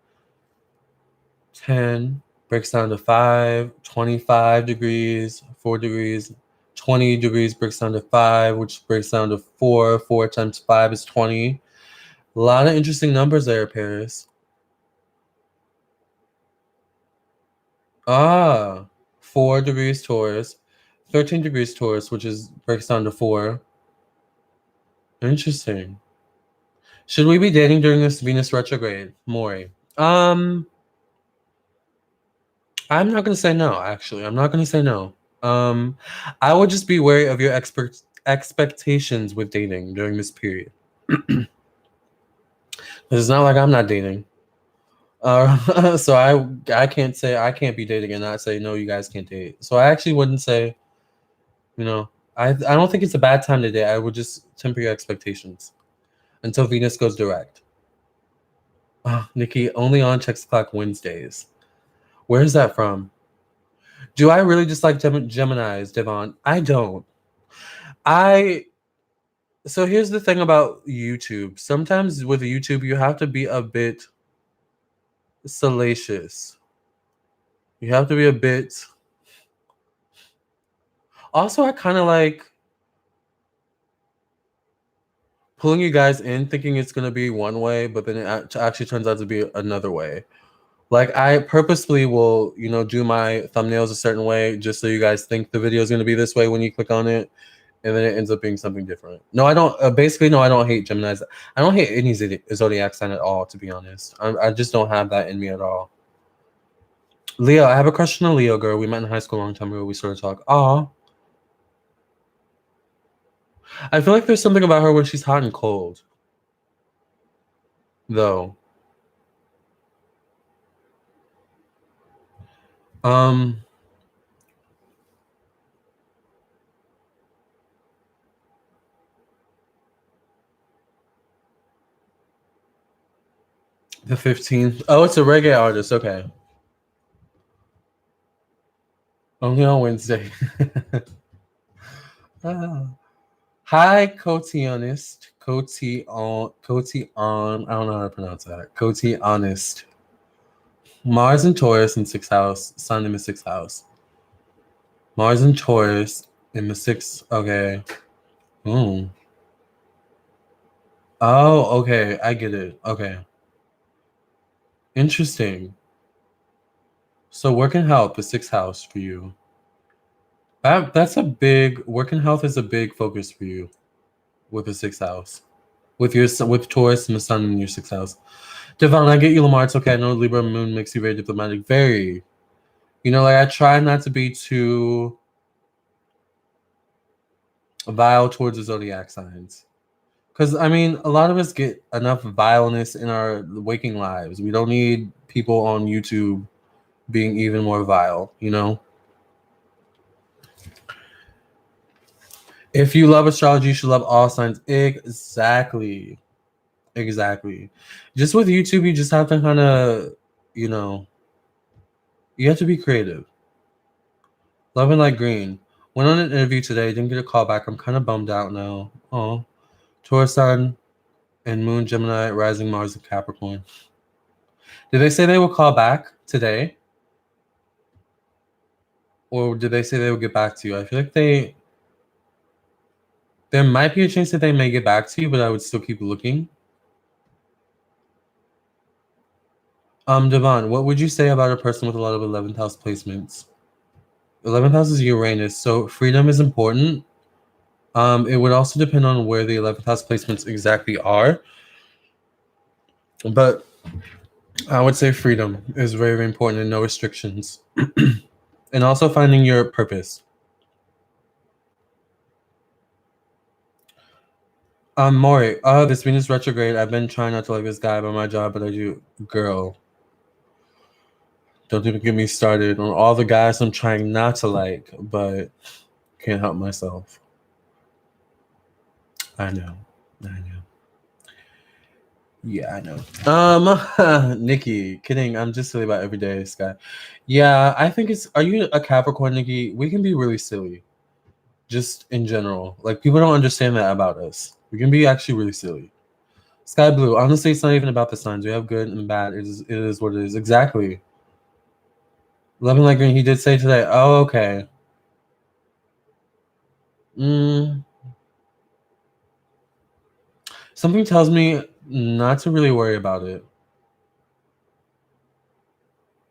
S1: 10 breaks down to 5. 25 degrees, 4 degrees. 20 degrees breaks down to 5, which breaks down to 4. 4 times 5 is 20. A lot of interesting numbers there, Paris. 4 degrees Taurus. 13 degrees Taurus, which breaks down to 4. Interesting. Should we be dating during this Venus retrograde, Maury? I'm not gonna say no. Actually, I'm not gonna say no. I would just be wary of your expectations with dating during this period. It's not like I'm not dating. So I can't say I can't be dating and not say no. You guys can't date. So I actually wouldn't say. I don't think it's a bad time to date. I would just temper your expectations until Venus goes direct. Nikki, only on checks clock Wednesdays. Where is that from? Do I really just like Geminis, Devon? I don't. So here's the thing about YouTube. Sometimes with YouTube, you have to be a bit salacious. You have to be a bit. Also, I kind of like pulling you guys in, thinking it's going to be one way, but then it actually turns out to be another way. Like, I purposely will, do my thumbnails a certain way just so you guys think the video is going to be this way when you click on it, and then it ends up being something different. No, I don't. Basically, no, I don't hate Geminis. I don't hate any zodiac sign at all, to be honest. I just don't have that in me at all. Leo, I have a crush on a Leo girl. We met in high school a long time ago. We sort of talk. Aw. I feel like there's something about her when she's hot and cold, though. The 15th. Oh, it's a reggae artist. Okay. Only on Wednesday. Hi, Cotionist. Cotion. I don't know how to pronounce that. Cotionist. Mars and Taurus in 6th house. Sun in the 6th house. Mars and Taurus in the 6th. Okay. Oh, okay. I get it. Okay. Interesting. So work and health, the 6th house for you. That's a big work and health is a big focus for you with the 6th house. With Taurus and the Sun in your 6th house. Devon, I get you, Lamarr. It's okay. I know Libra moon makes you very diplomatic. Very. I try not to be too vile towards the zodiac signs. Because, a lot of us get enough vileness in our waking lives. We don't need people on YouTube being even more vile, If you love astrology, you should love all signs. Exactly. Just with YouTube, you just have to kind of, you have to be creative. Love and Light Green. Went on an interview today. Didn't get a call back. I'm kind of bummed out now. Oh. Taurus Sun and Moon, Gemini, Rising Mars, and Capricorn. Did they say they will call back today? Or did they say they will get back to you? I feel like there might be a chance that they may get back to you, but I would still keep looking. Devon, what would you say about a person with a lot of 11th house placements? 11th house is Uranus, so freedom is important. It would also depend on where the 11th house placements exactly are. But I would say freedom is very, very important and no restrictions. And also finding your purpose. Maury, this Venus retrograde. I've been trying not to like this guy about my job, but I do. Girl, don't even get me started on all the guys I'm trying not to like, but can't help myself. I know. Yeah, I know. Nikki, kidding. I'm just silly about every day, Sky. Yeah, I think it's. Are you a Capricorn, Nikki? We can be really silly, just in general. Like people don't understand that about us. We can be actually really silly. Sky Blue. Honestly, it's not even about the signs. We have good and bad. It is what it is. Exactly. Loving like green. He did say today. Oh, okay. Something tells me not to really worry about it.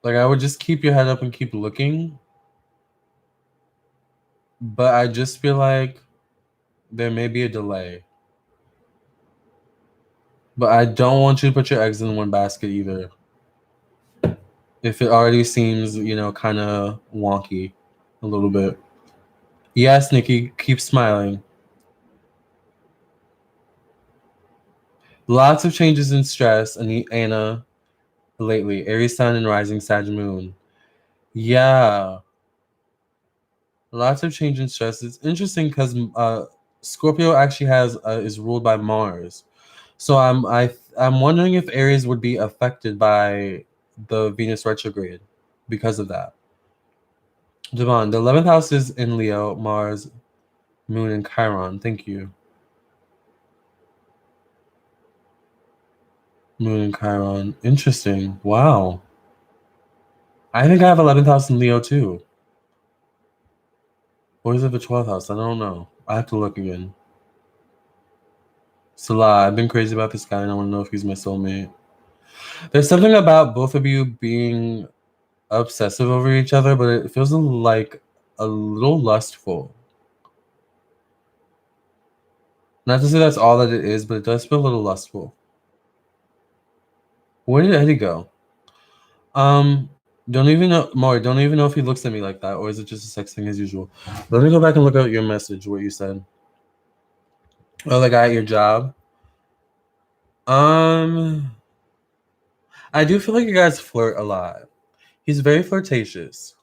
S1: Like I would just keep your head up and keep looking. But I just feel like there may be a delay. But I don't want you to put your eggs in one basket either. If it already seems, kind of wonky a little bit. Yes, Nikki, keep smiling. Lots of changes in stress, Anna, lately. Aries Sun and Rising Sag Moon. Yeah. Lots of change in stress. It's interesting because Scorpio actually is ruled by Mars. So I'm wondering if Aries would be affected by the Venus retrograde because of that. Devon, the 11th house is in Leo, Mars, Moon, and Chiron. Thank you. Moon and Chiron. Interesting. Wow. I think I have 11th house in Leo too. Or is it the 12th house? I don't know. I have to look again. Salah, I've been crazy about this guy and I want to know if he's my soulmate. There's something about both of you being obsessive over each other, but it feels like a little lustful. Not to say that's all that it is, but it does feel a little lustful. Where did Eddie go? Don't even know, Maury, don't even know if he looks at me like that, or is it just a sex thing as usual? Let me go back and look at your message, what you said. Oh, the guy at your job? I do feel like you guys flirt a lot. He's very flirtatious.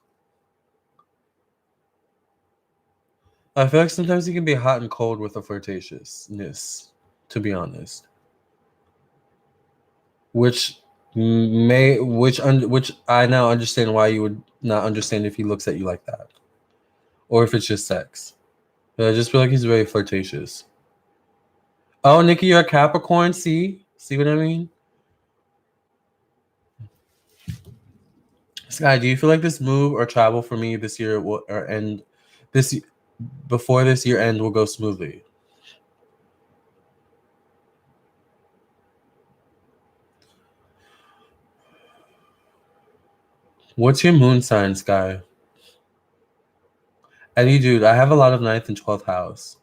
S1: I feel like sometimes he can be hot and cold with the flirtatiousness, to be honest. Which I now understand why you would not understand if he looks at you like that, or if it's just sex. But I just feel like he's very flirtatious. Oh, Nikki, you're a Capricorn. See what I mean? Sky, do you feel like this move or travel for me this year will or end this before this year end will go smoothly? What's your moon sign, Sky? Eddie, dude, I have a lot of 9th and 12th house.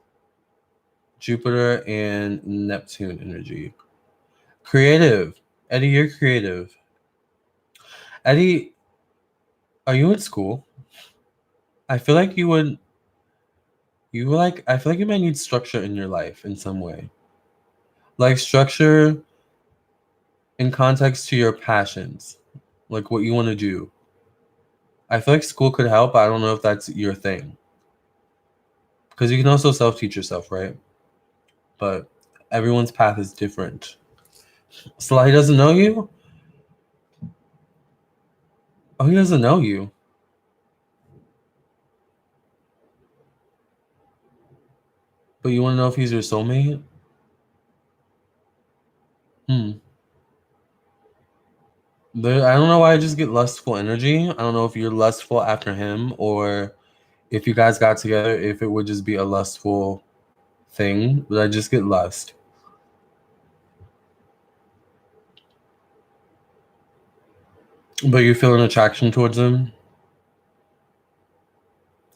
S1: Jupiter and Neptune energy. Creative. Eddie, you're creative. Eddie, are you in school? I feel like you would. I feel like you might need structure in your life in some way. Like structure in context to your passions, like what you want to do. I feel like school could help. I don't know if that's your thing. Because you can also self-teach yourself, right? But everyone's path is different. So he doesn't know you? Oh, he doesn't know you. But you want to know if he's your soulmate? I don't know why I just get lustful energy. I don't know if you're lustful after him or if you guys got together, if it would just be a lustful thing. But I just get lust. But you feel an attraction towards him?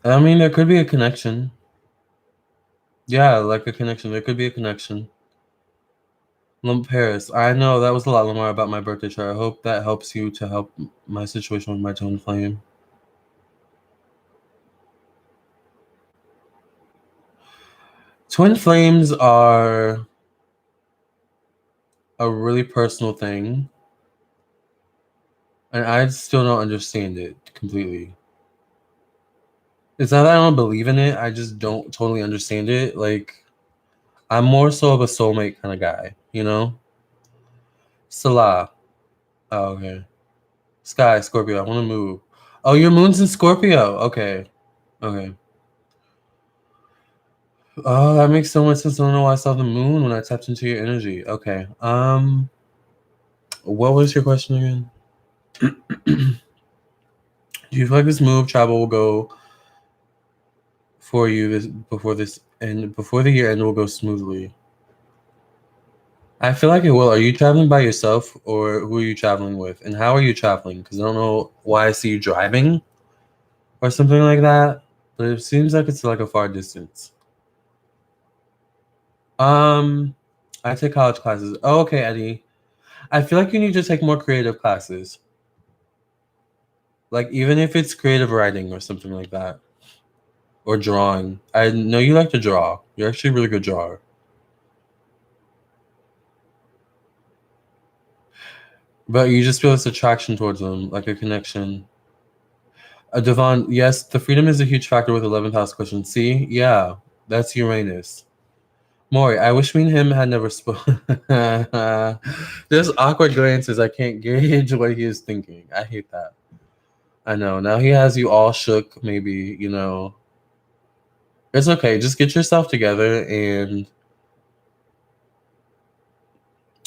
S1: I mean, there could be a connection. Yeah, like a connection. There could be a connection. Paris. I know that was a lot, Lamarr, about my birthday chart. I hope that helps you to help my situation with my twin flame. Twin flames are a really personal thing. And I still don't understand it completely. It's not that I don't believe in it. I just don't totally understand it. Like, I'm more so of a soulmate kind of guy, you know? Salah. Oh, okay. Sky, Scorpio. I want to move. Oh, your moon's in Scorpio. Okay. Okay. Oh, that makes so much sense. I don't know why I saw the moon when I tapped into your energy. Okay. What was your question again? Do you feel like this move travel will go for you before the year end will go smoothly? I feel like it will. Are you traveling by yourself or who are you traveling with? And how are you traveling? Because I don't know why I see you driving or something like that. But it seems like it's like a far distance. I take college classes. Oh, okay, Eddie. I feel like you need to take more creative classes. Like even if it's creative writing or something like that. Or drawing. I know you like to draw. You're actually a really good drawer. But you just feel this attraction towards them, like a connection. Devon, yes, the freedom is a huge factor with 11th house question. See? Yeah, that's Uranus. Maury, I wish me and him had never spoken. There's awkward glances. I can't gauge what he is thinking. I hate that. I know. Now he has you all shook, maybe, you know. It's okay. Just get yourself together and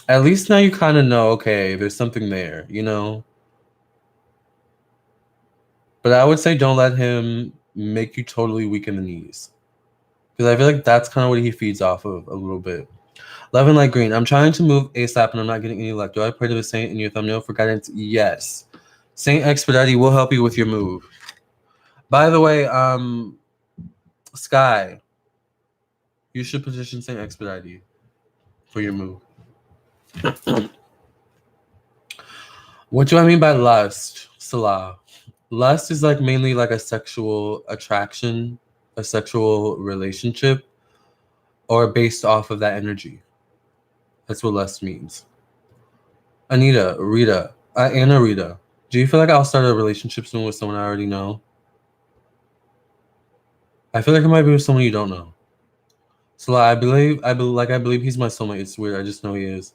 S1: at least now you kind of know, okay, there's something there, you know? But I would say don't let him make you totally weak in the knees. Because I feel like that's kind of what he feeds off of a little bit. Love and Light Green. I'm trying to move ASAP and I'm not getting any luck. Do I pray to the saint in your thumbnail for guidance? Yes. Saint Expedite will help you with your move. By the way, Sky, you should petition Saint Expedite for your move. What do I mean by lust, Salah? Lust is like mainly like a sexual attraction, a sexual relationship, or based off of that energy. That's what lust means. Anna Rita, do you feel like I'll start a relationship soon with someone I already know? I feel like it might be with someone you don't know. So I believe he's my soulmate. It's weird. I just know he is.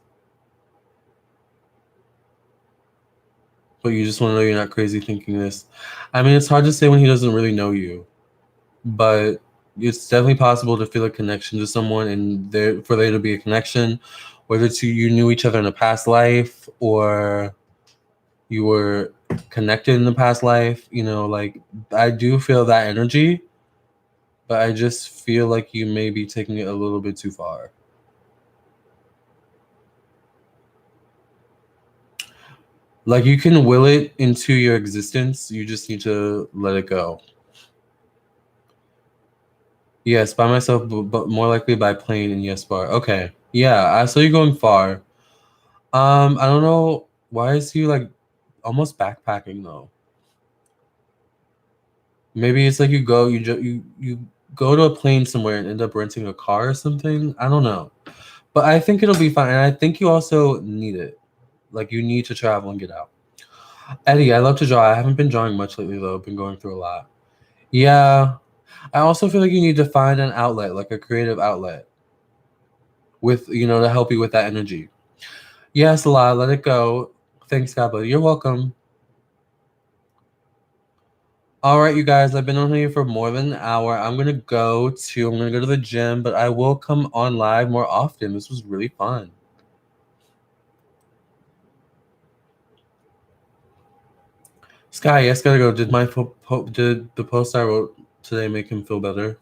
S1: But you just want to know you're not crazy thinking this. I mean, it's hard to say when he doesn't really know you, but it's definitely possible to feel a connection to someone and for there to be a connection, whether it's you knew each other in a past life or you were connected in the past life. You know, like I do feel that energy, but I just feel like you may be taking it a little bit too far. Like you can will it into your existence. You just need to let it go. Yes, by myself, but more likely by plane and yes bar. Okay. Yeah, I saw you going far. I don't know. Why is he like almost backpacking though? Maybe it's like you go to a plane somewhere and end up renting a car or something. I don't know. But I think it'll be fine. And I think you also need it. Like you need to travel and get out. Eddie, I love to draw. I haven't been drawing much lately though. I've been going through a lot. Yeah. I also feel like you need to find an outlet, like a creative outlet with, you know, to help you with that energy. Yes, La, let it go. Thanks, God, but you're welcome. All right, you guys, I've been on here for more than an hour. I'm gonna go to the gym, but I will come on live more often. This was really fun. Sky, yes, gotta go. Did did the post I wrote today make him feel better?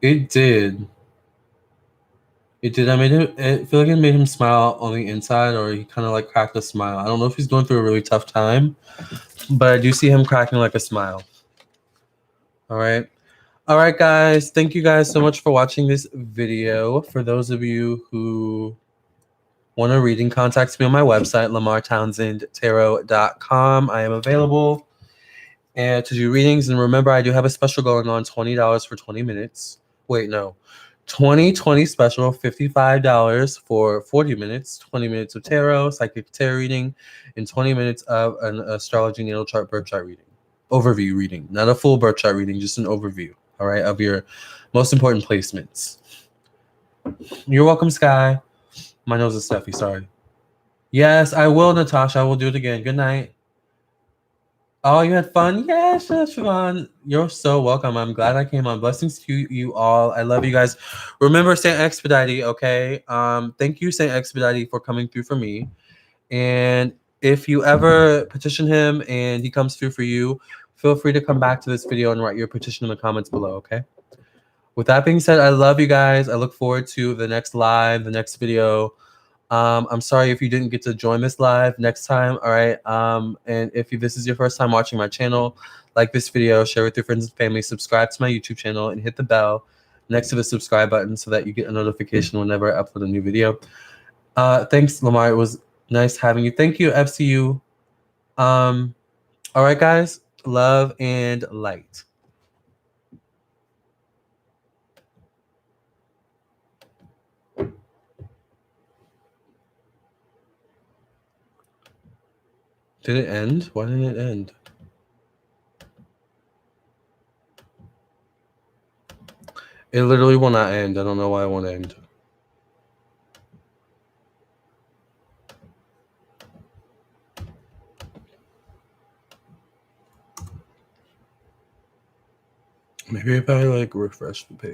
S1: It did. It did. I feel like it made him smile on the inside, or he kind of like cracked a smile. I don't know if he's going through a really tough time, but I do see him cracking like a smile. All right. All right, guys. Thank you guys so much for watching this video. For those of you who want a reading, contact me on my website, lamarrtownsendtarot.com. I am available and to do readings. And remember, I do have a special going on, $20 for 20 minutes. Wait, no. 2020 special, $55 for 40 minutes, 20 minutes of tarot, psychic tarot reading, and 20 minutes of an astrology natal chart birth chart reading. Overview reading, not a full birth chart reading, just an overview, all right, of your most important placements. You're welcome, Sky. My nose is stuffy, sorry. Yes, I will, Natasha. I will do it again. Good night. Oh, you had fun? Yes, Siobhan. You're so welcome. I'm glad I came on. Blessings to you all. I love you guys. Remember Saint Expedite, okay? Thank you, Saint Expedite, for coming through for me. And if you ever petition him and he comes through for you, feel free to come back to this video and write your petition in the comments below, okay? With that being said, I love you guys. I look forward to the next live, the next video. I'm sorry if you didn't get to join this live next time. All right. And if this is your first time watching my channel, like this video, share with your friends and family, subscribe to my YouTube channel, and hit the bell next to the subscribe button so that you get a notification whenever I upload a new video. Thanks, Lamarr. It was nice having you. Thank you, FCU. All right, guys. Love and light. Did it end? Why didn't it end? It literally will not end. I don't know why it won't end. Maybe if I like refresh the page.